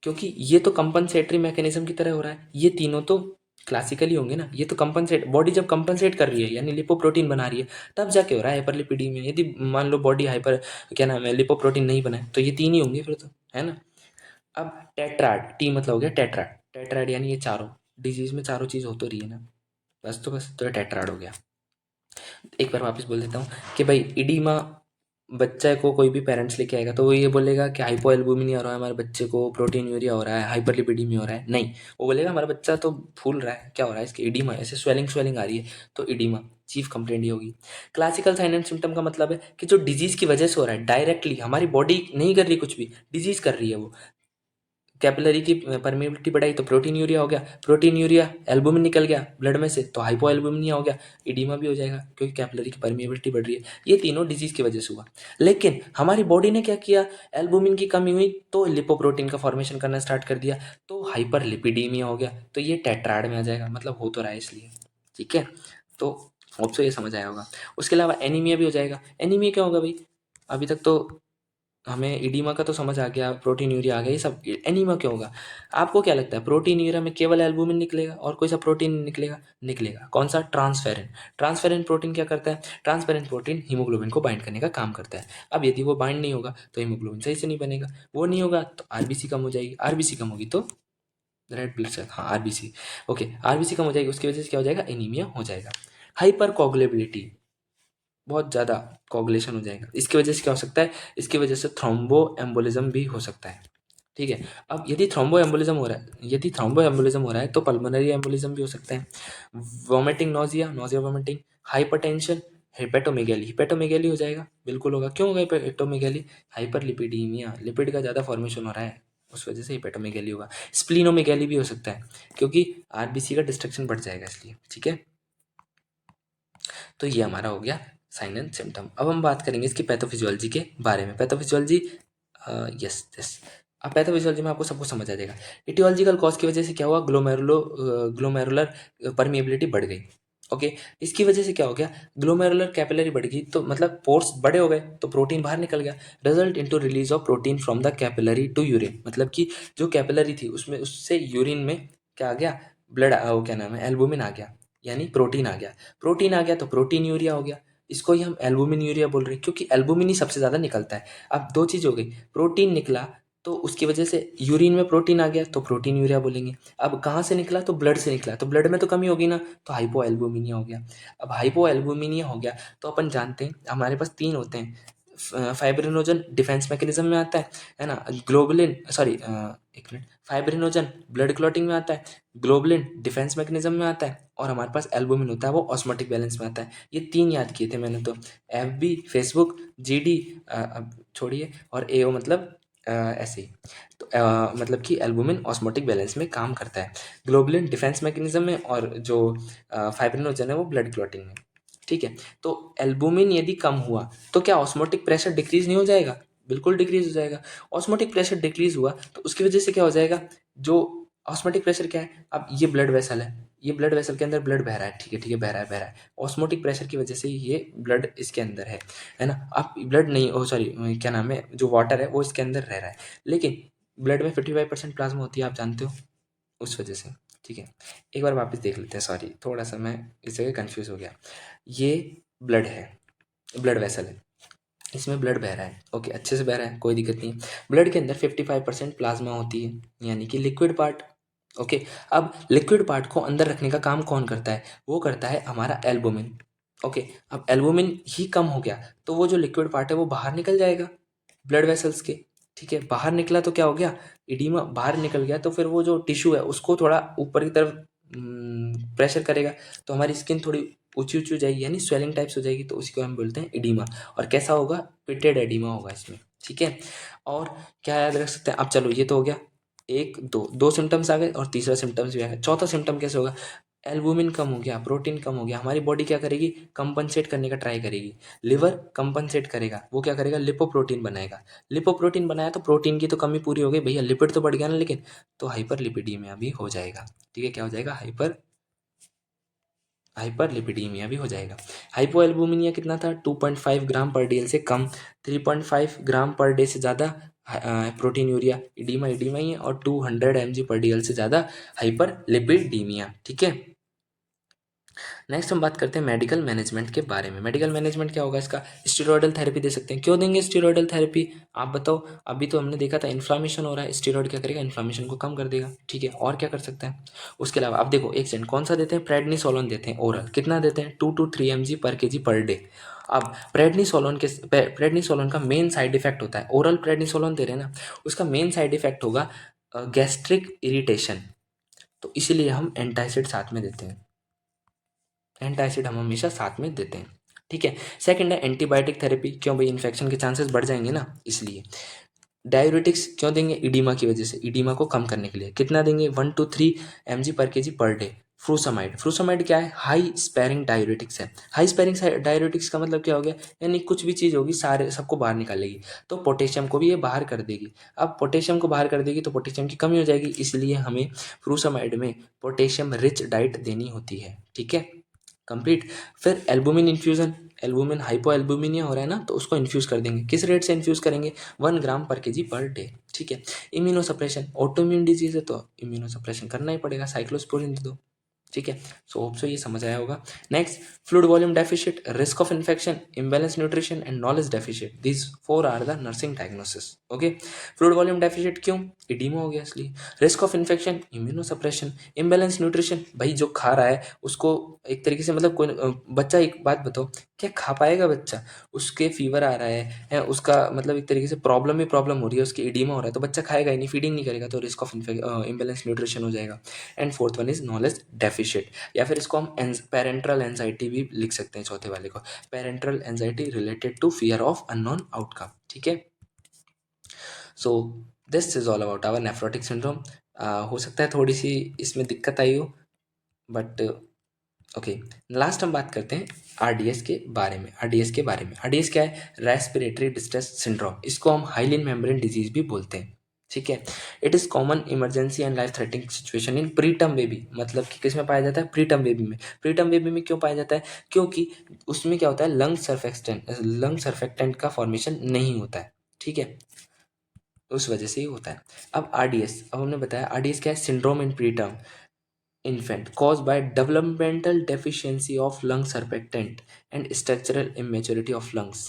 क्योंकि ये तो कंपनसेटरी मैकेनिज्म की तरह हो रहा है, ये तीनों तो क्लासिकली होंगे ना। ये तो कंपनसेट, बॉडी जब कंपनसेट कर रही है यानी लिपोप्रोटीन बना रही है, तब जाके हो रहा है हाइपरलिपिडीमिया। यदि मान लो बॉडी हाइपर क्या नाम है लिपोप्रोटीन नहीं बनाए तो ये तीन ही होंगे फिर तो, है ना। अब टेट्राड, टी मतलब हो गया टेट्राड, टेट्राड यानी ये चारों डिजीज में चारों चीज़ हो तो रही है ना, बस तो ये टेट्राड हो गया। एक बार वापस बोल देता हूँ कि भाई इडीमा बच्चे को कोई भी पेरेंट्स लेके आएगा तो वो ये बोलेगा कि हाइपोएल्बुमिनिया हो रहा है हमारे बच्चे को, प्रोटीन यूरिया हो रहा है, हाइपरलिपिडीमिया हो रहा है, नहीं। वो बोलेगा हमारा बच्चा तो फूल रहा है, क्या हो रहा है इसके, इडीमा, ऐसे स्वेलिंग स्वेलिंग आ रही है, तो इडीमा चीफ कंप्लेंट ये होगी। क्लासिकल साइन एंड सिम्टम का मतलब है कि जो डिजीज की वजह से हो रहा है, डायरेक्टली हमारी बॉडी नहीं कर रही कुछ भी, डिजीज कर रही है वो। कैपिलरी की परमेबिलिटी बढ़ाई तो प्रोटीन यूरिया हो गया, प्रोटीन यूरिया एल्बुमिन निकल गया ब्लड में से तो हाइपो एल्बुमिनिया हो गया, इडीमा भी हो जाएगा क्योंकि कैपिलरी की परमेबिलिटी बढ़ रही है। ये तीनों डिजीज की वजह से हुआ। लेकिन हमारी बॉडी ने क्या किया, एल्बुमिन की कमी हुई तो लिपोप्रोटीन का फॉर्मेशन करना स्टार्ट कर दिया, तो हाइपर लिपिडीमिया हो गया, तो ये टेट्राड में आ जाएगा, मतलब हो तो रहा है इसलिए, ठीक है। तो होप सो ये समझ आया होगा। उसके अलावा एनीमिया भी हो जाएगा। एनीमिया क्या होगा भाई, अभी तक तो हमें इडीमा का तो समझ आ गया, प्रोटीन यूरिया आ गया, ये सब। एनीमिया क्या होगा, आपको क्या लगता है, प्रोटीन यूरिया में केवल एल्बुमिन निकलेगा और कोई सा प्रोटीन निकलेगा, निकलेगा कौन सा, ट्रांसफेरिन। ट्रांसफेरिन प्रोटीन क्या करता है, ट्रांसफेरिन प्रोटीन हीमोग्लोबिन को बाइंड करने का काम करता है। अब यदि वो बाइंड नहीं होगा तो हीमोग्लोबिन सही से नहीं बनेगा, वो नहीं होगा तो आरबीसी कम हो जाएगी, आरबीसी कम होगी तो रेड ब्लड सेल, हाँ आरबीसी, ओके, आरबीसी कम हो जाएगी, उसकी वजह से क्या हो जाएगा, एनीमिया हो जाएगा। हाइपर कोगुलेबिलिटी, बहुत ज़्यादा कोगुलेशन हो जाएगा, इसकी वजह से क्या हो सकता है, इसकी वजह से थ्रोम्बो एम्बोलिज्म भी हो सकता है, ठीक है। अब यदि थ्रोम्बो एम्बोलिज्म हो रहा है, यदि थ्रोम्बो एम्बोलिज्म हो रहा है तो पल्मोनरी एम्बोलिज्म भी हो सकता है। Vomiting, nausea, nausea vomiting, hypertension, hepatomegaly, hepatomegaly हो जाएगा, बिल्कुल होगा, क्यों होगा हेपेटोमेगैली, हाइपरलिपिडीमिया, लिपिड का ज़्यादा फॉर्मेशन हो रहा है उस वजह से हेपेटोमेगैली होगा। स्प्लीनोमेगैली भी हो सकता है क्योंकि आरबीसी का डिस्ट्रक्शन बढ़ जाएगा इसलिए, ठीक है। तो ये हमारा हो गया साइन एंड सिम्टम। अब हम बात करेंगे इसकी पैथोफिजियोलॉजी के बारे में। पैथोफिजियोलॉजी, यस यस, अब पैथोफिजियोलॉजी में आपको सब कुछ समझ आ जाएगा। इटियोलॉजिकल कॉज की वजह से क्या हुआ, ग्लोमेरुलर परमिएबिलिटी बढ़ गई, ओके। इसकी वजह से क्या हो गया, ग्लोमेरुलर कैपिलरी बढ़ गई तो मतलब पोर्स बड़े हो गए तो प्रोटीन बाहर निकल गया, result into release of protein from the capillary to urine, मतलब कि जो कैपिलरी थी उसमें उससे यूरिन में क्या आ गया, ब्लड, वो क्या नाम है, एल्बुमिन आ गया, यानी प्रोटीन आ गया। प्रोटीन आ गया तो प्रोटीन यूरिया हो गया, इसको ही हम एल्बुमिन यूरिया बोल रहे हैं क्योंकि एल्बुमिन ही सबसे ज़्यादा निकलता है। अब दो चीज़ हो गई, प्रोटीन निकला तो उसकी वजह से यूरिन में प्रोटीन आ गया तो प्रोटीन यूरिया बोलेंगे। अब कहाँ से निकला, तो ब्लड से निकला, तो ब्लड में तो कमी होगी ना, तो हाइपो एल्बुमिनिया हो गया। अब हाइपो एल्बुमिनिया हो गया तो अपन जानते हैं हमारे पास तीन होते हैं, फाइब्रिनोजन डिफेंस मैकेनिज्म में आता है ना, ग्लोबुलिन, सॉरी एक मिनट, फाइब्रिनोजन ब्लड क्लॉटिंग में आता है, ग्लोबुलिन डिफेंस मैकेनिज्म में आता है, और हमारे पास एल्बुमिन होता है वो ऑस्मोटिक बैलेंस में आता है। ये तीन याद किए थे मैंने तो, FB, फेसबुक, GD, अब छोड़िए, और AO मतलब ऐसे ही। तो मतलब कि एल्बुमिन ऑस्मोटिक बैलेंस में काम करता है, ग्लोबुलिन डिफेंस मैकेनिज्म में, और जो फाइब्रिनोजन है वो ब्लड क्लॉटिंग में, ठीक है। तो एल्बुमिन यदि कम हुआ तो क्या ऑस्मोटिक प्रेशर डिक्रीज नहीं हो जाएगा, बिल्कुल डिक्रीज हो जाएगा। ऑस्मोटिक प्रेशर डिक्रीज हुआ तो उसकी वजह से क्या हो जाएगा, जो ऑस्मोटिक प्रेशर क्या है, अब ये ब्लड वेसल है, ये ब्लड वेसल के अंदर ब्लड बह रहा है, ठीक है ठीक है, बह रहा है बह रहा है, ऑस्मोटिक प्रेशर की वजह से ये ब्लड इसके अंदर है ना। अब ब्लड नहीं, ओ सॉरी क्या नाम है, जो वाटर है वो इसके अंदर रह रहा है, लेकिन ब्लड में 55% प्लाज्मा होती है, आप जानते हो, उस वजह से, ठीक है। एक बार वापस देख लेते हैं, सॉरी थोड़ा सा मैं इस जगह कन्फ्यूज़ हो गया। ये ब्लड है, ब्लड वेसल है, इसमें ब्लड बह रहा है, ओके, अच्छे से बह रहा है, कोई दिक्कत नहीं है। ब्लड के अंदर 55% प्लाज्मा होती है, यानी कि लिक्विड पार्ट। ओके, अब लिक्विड पार्ट को अंदर रखने का काम कौन करता है? वो करता है हमारा एल्बुमिन। ओके, अब एल्बुमिन ही कम हो गया तो वो जो लिक्विड पार्ट है वो बाहर निकल जाएगा ब्लड वेसल्स के। ठीक है, बाहर निकला तो क्या हो गया? इडीमा बाहर निकल गया तो फिर वो जो टिश्यू है उसको थोड़ा ऊपर की तरफ प्रेशर करेगा, तो हमारी स्किन थोड़ी ऊंची ऊंची हो जाएगी, यानी स्वेलिंग टाइप्स हो जाएगी, तो उसी को हम बोलते हैं इडीमा। और कैसा होगा? पिटेड एडिमा होगा इसमें। ठीक है, और क्या याद रख सकते हैं? अब चलो, ये तो हो गया एक दो दो सिम्टम्स आ गए, और तीसरा सिम्टम्स भी आ गया। चौथा सिम्टम कैसे होगा? एल्बुमिन कम हो गया, प्रोटीन कम हो गया, हमारी बॉडी क्या करेगी? कंपनसेट करने का ट्राई करेगी। लिवर कंपनसेट करेगा, वो क्या करेगा? लिपोप्रोटीन बनाएगा। लिपोप्रोटीन बनाया तो प्रोटीन की तो कमी पूरी हो गई भैया, लिपिड तो बढ़ गया ना, लेकिन तो हाइपरलिपिडीमिया भी हो जाएगा। ठीक है, क्या हो जाएगा? हाइपरलिपिडीमिया भी हो जाएगा। हाइपोएल्बुमिनिया कितना था? 2.5 ग्राम पर डीएल से कम, 3.5 ग्राम पर डे से ज़्यादा प्रोटीन यूरिया, इडीमा इडीमा ही है, और 200 mg पर डीएल से ज़्यादा हाइपरलिपिडीमिया। ठीक है, नेक्स्ट हम बात करते हैं मेडिकल मैनेजमेंट के बारे में। मेडिकल मैनेजमेंट क्या होगा इसका? स्टेरॉयडल थेरेपी दे सकते हैं। क्यों देंगे स्टेरॉयडल थेरेपी? आप बताओ। अभी तो हमने देखा था इन्फ्लामेशन हो रहा है, स्टेरॉयड क्या करेगा? इन्फ्लामेशन को कम कर देगा। ठीक है, और क्या कर सकते हैं उसके अलावा? आप देखो, एक सेकंड, कौन सा देते हैं? प्रेडनिसोलोन देते हैं ओरल। कितना देते हैं? 2 to 3 mg/kg पर डे। अब प्रेडनिसोलोन का मेन साइड इफेक्ट होता है, ओरल प्रेडनिसोलोन दे रहे हैं ना, उसका मेन साइड इफेक्ट होगा गैस्ट्रिक इरिटेशन, तो इसीलिए हम एंटासिड साथ में देते हैं। एंटासिड हम हमेशा साथ में देते हैं। ठीक है, सेकंड है एंटीबायोटिक थेरेपी। क्यों भाई? इन्फेक्शन के चांसेस बढ़ जाएंगे ना, इसलिए। डायूरेटिक्स क्यों देंगे? इडीमा की वजह से, इडीमा को कम करने के लिए। कितना देंगे? 1 to 3 mg/kg पर डे। फ्रूसमाइड क्या है? हाई स्पेरिंग डायूरेटिक्स है। हाई स्पेरिंग डायूरेटिक्स का मतलब क्या हो गया? यानी कुछ भी चीज़ होगी सारे सबको बाहर निकालेगी, तो पोटेशियम को भी ये बाहर कर देगी। अब पोटेशियम को बाहर कर देगी तो पोटेशियम की कमी हो जाएगी, इसलिए हमें फ्रूसमाइड में पोटेशियम रिच डाइट देनी होती है। ठीक है, कंप्लीट। फिर एल्बुमिन इन्फ्यूज़न, एल्बुमिन हाइपो एल्बुमिनिया हो रहा है ना, तो उसको इन्फ्यूज़ कर देंगे। किस रेट से इन्फ्यूज़ करेंगे? 1 ग्राम/kg पर डे। ठीक है, इम्यूनो सप्रेशन, ऑटोइम्यून डिजीज है तो इम्यूनो सप्रेशन करना ही पड़ेगा, साइक्लोस्पोरिन दे दो। ठीक है, सो होप सो ये समझ आया होगा। Next, fluid volume deficit, risk of infection, imbalance nutrition and knowledge deficit, these 4 are the nursing diagnosis. Okay, fluid volume deficit क्यों? इडीमा हो गया इसलिए। Risk of infection, immunosuppression. Imbalance nutrition, भाई जो खा रहा है उसको एक तरीके से, मतलब कोई बच्चा, एक बात बताओ, क्या खा पाएगा बच्चा? उसके फीवर आ रहा है उसका मतलब एक तरीके से प्रॉब्लम ही प्रॉब्लम हो रही है, उसकी इडीमा हो रहा है, तो बच्चा खाएगा ही नहीं, फीडिंग नहीं करेगा, तो रिस्क ऑफ इम्बैलेंस न्यूट्रिशन हो जाएगा। And fourth one is knowledge deficit, या फिर इसको हम पेरेंटल एंजाइटी भी लिख सकते हैं, चौथे वाले को, parental anxiety related to fear of unknown outcome. ठीक है, so this is all about our nephrotic syndrome. हो सकता है थोड़ी सी इसमें दिक्कत आई हो, बट ओके। लास्ट हम बात करते हैं आरडीएस के बारे में। आरडीएस क्या है? रेस्पिरेटरी डिस्ट्रेस सिंड्रोम, इसको हम हाइलिन मेम्ब्रेन डिजीज भी बोलते हैं। ठीक है, it is common emergency and life threatening situation in preterm baby, मतलब कि किस में पाया जाता है? प्रीटर्म बेबी में। प्रीटर्म बेबी में क्यों पाया जाता है? क्योंकि उसमें क्या होता है? लंग सर्फेक्टेंट का फॉर्मेशन नहीं होता है। ठीक है, उस वजह से ही होता है। अब आरडीएस, अब हमने बताया आरडीएस क्या है? Syndrome in preterm infant caused by developmental deficiency of lung surfactant and structural immaturity of lungs।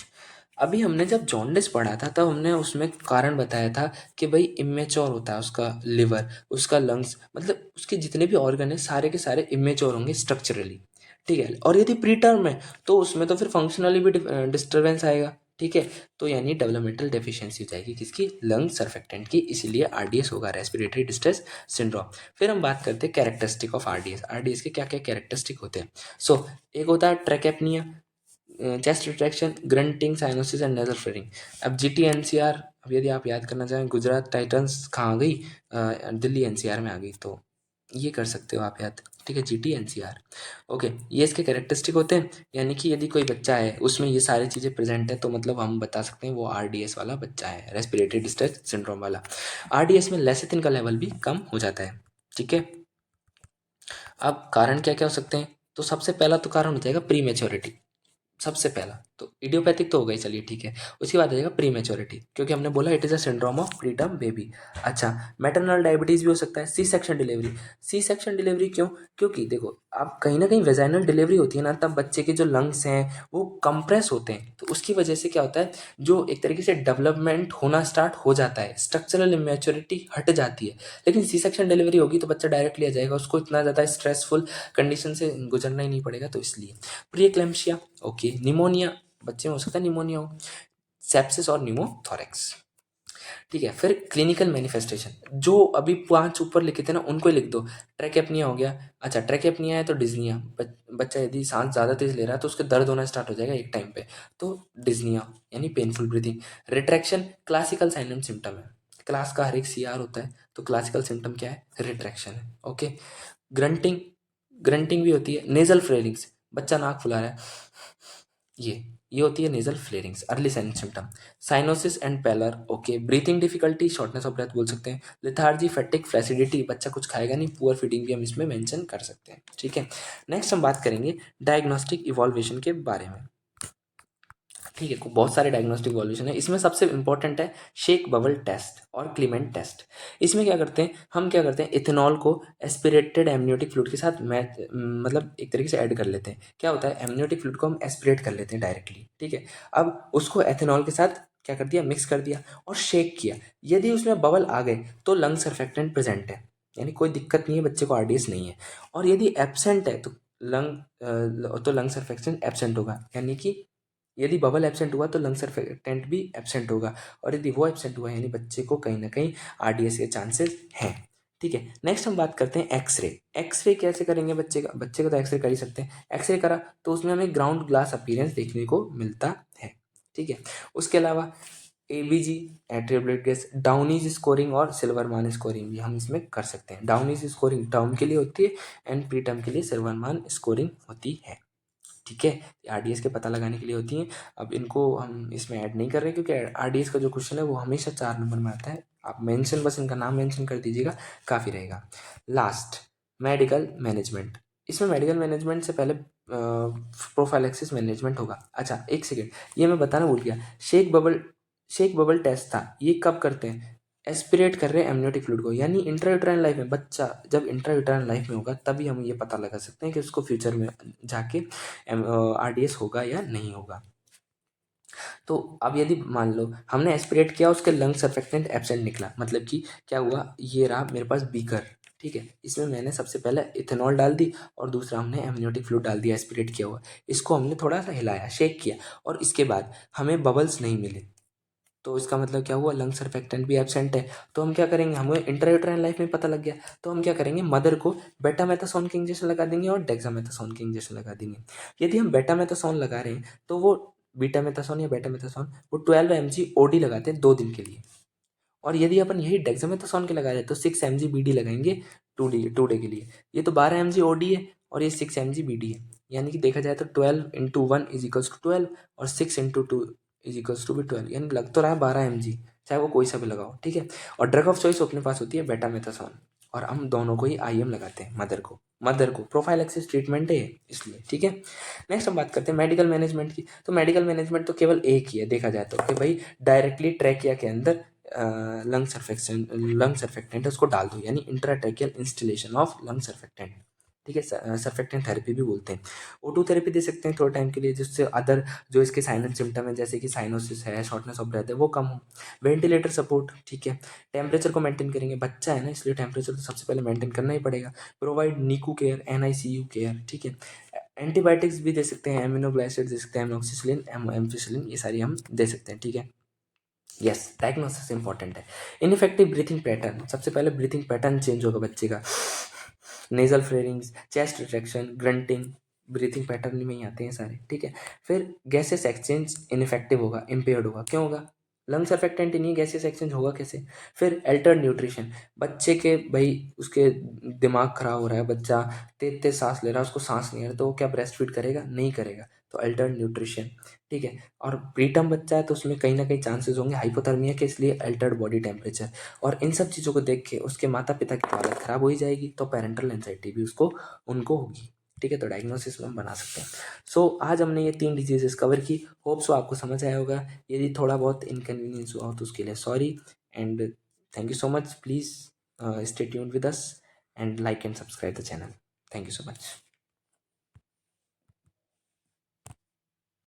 अभी हमने जब जॉन्डिस पढ़ा था तब हमने उसमें कारण बताया था कि भाई इमेच्योर होता है उसका लिवर, उसका लंग्स, मतलब उसके जितने भी ऑर्गन है सारे के सारे इमेच्योर होंगे स्ट्रक्चरली। ठीक है, और यदि प्री टर्म है तो उसमें तो फिर फंक्शनली भी डिस्टर्बेंस आएगा। ठीक है, तो यानी डेवलपमेंटल डेफिशिएंसी हो जाएगी किसकी? लंग सर्फेक्टेंट की, इसीलिए आरडीएस होगा, रेस्पिरेटरी डिस्ट्रेस सिंड्रोम। फिर हम बात करते हैं कैरेक्टरिस्टिक ऑफ आरडीएस। आरडीएस के क्या क्या कैरेक्टरिस्टिक होते हैं? सो एक होता है tachypnoea, chest retraction, grunting, cyanosis and nasal flaring. अब जीटी एनसीआर, अब यदि आप याद करना चाहें, गुजरात टाइटंस कहाँ आ गई? दिल्ली एनसीआर में आ गई, तो ये कर सकते हो आप याद। ठीक है, जीटी एनसीआर। ओके, ये इसके कैरेक्टरिस्टिक होते हैं, यानी कि यदि कोई बच्चा है उसमें ये सारी चीज़ें प्रेजेंट है तो मतलब हम बता सकते हैं वो आरडीएस वाला बच्चा है, रेस्पिरेटरी डिस्ट्रेस सिंड्रोम वाला। आरडीएस में लेसिथिन का लेवल भी कम हो जाता है। ठीक है, अब कारण क्या क्या हो सकते हैं? तो सबसे पहला तो कारण हो जाएगा प्री मेच्योरिटी, सबसे पहला तो इडियोपैथिक तो हो गई, चलिए ठीक है। उसके बाद आ जाएगा प्री मैच्योरिटी, क्योंकि हमने बोला it is a syndrome of preterm baby. अच्छा, मैटरनल डायबिटीज़ भी हो सकता है। C section delivery, C section delivery क्यों? क्योंकि देखो आप कहीं ना कहीं वेजाइनल डिलीवरी होती है ना, तब बच्चे के जो लंग्स हैं वो कंप्रेस होते हैं, तो उसकी वजह से क्या होता है, जो एक तरीके से डेवलपमेंट होना स्टार्ट हो जाता है, स्ट्रक्चरल इमेच्योरिटी हट जाती है। लेकिन सी सेक्शन डिलीवरी होगी तो बच्चा डायरेक्टली आ जाएगा, उसको इतना ज़्यादा स्ट्रेसफुल कंडीशन से गुजरना ही नहीं पड़ेगा, तो इसलिए। Pre eclampsia, okay. निमोनिया, बच्चे में हो सकता है निमोनिया हो। सेप्सिस और न्यूमोथोरेक्स, ठीक है। फिर क्लिनिकल मैनिफेस्टेशन, जो अभी 5 ऊपर लिखे थे ना उनको ही लिख दो। ट्रैकेपनिया हो गया। अच्छा, ट्रैकेपनिया है तो डिज्निया, बच्चा यदि सांस ज़्यादा तेज ले रहा है तो उसके दर्द होना स्टार्ट हो जाएगा एक टाइम पे, तो डिज्निया यानी painful breathing. Retraction classical sign and symptom है, क्लास का हर एक सीआर होता है, तो क्लासिकल सिम्टम क्या है, रिट्रैक्शन है, ओके। ग्रंटिंग, ग्रंटिंग भी होती है। नेजल फ्लेरिंग्स, बच्चा नाक फुला रहा है, ये होती है nasal flarings, early sign symptom. Cyanosis and pallor, okay. Breathing difficulty, shortness of breath बोल सकते हैं। लेथार्जी, फैटिक, फ्लैसिडिटी, बच्चा कुछ खाएगा नहीं, पुअर फीडिंग भी हम इसमें मेंशन कर सकते हैं, ठीक है। नेक्स्ट हम बात करेंगे डायग्नोस्टिक इवॉल्वेशन के बारे में, ठीक है। बहुत सारे डायग्नोस्टिक इवोल्यूशन है, इसमें सबसे इंपॉर्टेंट है शेक बबल टेस्ट और क्लीमेंट टेस्ट। इसमें क्या करते हैं, हम क्या करते हैं, इथेनॉल को एस्पिरेटेड एमनियोटिक फ्लूइड के साथ मतलब एक तरीके से ऐड कर लेते हैं। क्या होता है, एमनियोटिक फ्लूइड को हम एस्पिरेट कर लेते हैं डायरेक्टली, ठीक है। अब उसको एथेनॉल के साथ क्या कर दिया, मिक्स कर दिया और शेक किया। यदि उसमें बबल आ गए तो लंग सर्फेक्टेंट प्रेजेंट है, यानी कोई दिक्कत नहीं है, बच्चे को आरडीएस नहीं है। और यदि एब्सेंट है तो लंग सर्फेक्टेंट एब्सेंट होगा, यानी कि यदि बबल एब्सेंट हुआ तो लंग सर्फेक्टेंट भी एब्सेंट होगा, और यदि वो एब्सेंट हुआ यानी बच्चे को कहीं ना कहीं आरडीएस के चांसेस हैं, ठीक है। नेक्स्ट हम बात करते हैं एक्सरे। एक्सरे कैसे करेंगे बच्चे का, बच्चे को तो एक्सरे कर ही सकते हैं। एक्सरे करा तो उसमें हमें ग्राउंड ग्लास अपीयरेंस देखने को मिलता है, ठीक है। उसके अलावा ABG, arterial blood gas, Downes scoring और सिल्वरमान स्कोरिंग भी हम इसमें कर सकते हैं। डाउनीज स्कोरिंग टर्म के लिए होती है एंड प्री टर्म के लिए सिल्वरमान स्कोरिंग होती है, ठीक है। आरडीएस के पता लगाने के लिए होती हैं। अब इनको हम इसमें ऐड नहीं कर रहे क्योंकि आरडीएस का जो क्वेश्चन है वो हमेशा 4 नंबर में आता है। आप मेंशन, बस इनका नाम मेंशन कर दीजिएगा, काफ़ी रहेगा। Last, medical management. इसमें मेडिकल मैनेजमेंट से पहले प्रोफाइलैक्सिस मैनेजमेंट होगा। अच्छा एक सेकेंड, ये मैं बताना भूल गया, शेक बबल टेस्ट था, ये कब करते हैं, एस्पिरेट कर रहे हैं एमनियोटिक फ्लूइड को, यानी इंट्रायूटेराइन लाइफ में, बच्चा जब इंट्रायूटेराइन लाइफ में होगा तभी हम ये पता लगा सकते हैं कि उसको फ्यूचर में जाके आरडीएस होगा या नहीं होगा। तो अब यदि मान लो हमने एस्पिरेट किया, उसके लंग सर्फेक्टेंट एब्सेंट निकला, मतलब कि क्या हुआ, ये रहा मेरे पास बीकर, ठीक है। इसमें मैंने सबसे पहले इथेनॉल डाल दी और दूसरा हमने एमनियोटिक फ्लूइड डाल दिया एस्पिरेट किया हुआ, इसको हमने थोड़ा सा हिलाया, शेक किया, और इसके बाद हमें बबल्स नहीं मिले, तो इसका मतलब क्या हुआ, लंग सर्फेक्टेंट भी एब्सेंट है। तो हम क्या करेंगे, हमें इंट्रायूटेराइन लाइफ में पता लग गया, तो हम क्या करेंगे, मदर को बेटामेथासोन के इंजेक्शन लगा देंगे और डेक्सामेथासोन के इंजेक्शन लगा देंगे। यदि हम बेटामेथासोन लगा रहे हैं तो वो बीटामेथासोन या बेटामेथासोन वो 12 mg ओडी लगाते हैं 2 दिन के लिए, और यदि अपन यही डेक्सामेथासोन के लगा रहे हैं तो 6 mg बीडी लगाएंगे 2 डे के लिए। ये तो 12 mg ओडी है और ये 6 mg बीडी है, यानी कि देखा जाए तो 12 × 1 = 12 और 6 × 2 = 12, यानी लग तो रहा है 12 mg, चाहे वो कोई सा भी लगाओ, ठीक है। और ड्रग ऑफ चॉइस अपने पास होती है बेटामेथासोन, और हम दोनों को ही आईएम लगाते हैं, मदर को प्रोफाइलैक्सिस ट्रीटमेंट है इसलिए, ठीक है। नेक्स्ट हम बात करते हैं मेडिकल मैनेजमेंट की। तो मेडिकल मैनेजमेंट तो केवल एक ही है देखा जाए तो, कि भाई डायरेक्टली ट्रैकिया के अंदर लंग सर्फेक्टेंट उसको डाल दो, यानी इंट्राट्रैकियल इंस्टिलेशन ऑफ लंग सर्फेक्टेंट, ठीक है। सर्फेक्टेंट थेरेपी भी बोलते हैं। O2 थेरेपी दे सकते हैं थोड़े टाइम के लिए, जिससे अदर जो इसके साइलेंट सिम्टम है जैसे कि साइनोसिस है, शॉर्टनेस ऑफ ब्रेथ है, वो कम हो। वेंटिलेटर सपोर्ट, ठीक है। टेम्परेचर को मेंटेन करेंगे, बच्चा है ना इसलिए टेम्परेचर तो सबसे पहले मेंटेन करना ही पड़ेगा। Provide Neeku care, NICU care, ठीक है। एंटीबायोटिक्स भी दे सकते हैं, एमिनोग्लाइसिड दे सकते हैं, एमोक्सिसिलिन, एम्फिसिलिन, ये सारी हम दे सकते हैं, ठीक है। यस, डायग्नोसिस इंपॉर्टेंट है। इनइफेक्टिव ब्रीथिंग पैटर्न, सबसे पहले ब्रीथिंग पैटर्न चेंज होगा बच्चे का, nasal flarings, chest retraction, grunting, breathing pattern में ही आते हैं सारे, ठीक है। फिर गैसेस एक्सचेंज इनइफेक्टिव होगा, इम्पेयर्ड होगा, क्यों होगा, लंग सर्फेक्टेंट ही नहीं, गैसेस एक्सचेंज होगा कैसे। फिर अल्टर्ड न्यूट्रिशन, बच्चे के भाई उसके दिमाग खराब हो रहा है, बच्चा तेज तेज सांस ले रहा है, उसको सांस नहीं आ रहा, तो वो क्या ब्रेस्ट फीड करेगा, नहीं करेगा, तो अल्टर्ड न्यूट्रिशन, ठीक है। और प्रीटर्म बच्चा है तो उसमें कहीं ना कहीं चांसेस होंगे हाइपोथर्मिया के, इसलिए अल्टर्ड बॉडी टेम्परेचर। और इन सब चीज़ों को देख के उसके माता पिता की हालत ख़राब हो ही जाएगी, तो पेरेंटल एंजाइटी भी उनको होगी। ठीक है, तो डायग्नोसिस में हम बना सकते हैं। सो आज हमने ये 3 डिजीजेस कवर की। होप सो आपको समझ आया होगा। यदि थोड़ा बहुत इनकन्वीनियंस हुआ हो तो उसके लिए sorry, and thank you so much. Please stay tuned with us and like and subscribe the channel. Thank you so much.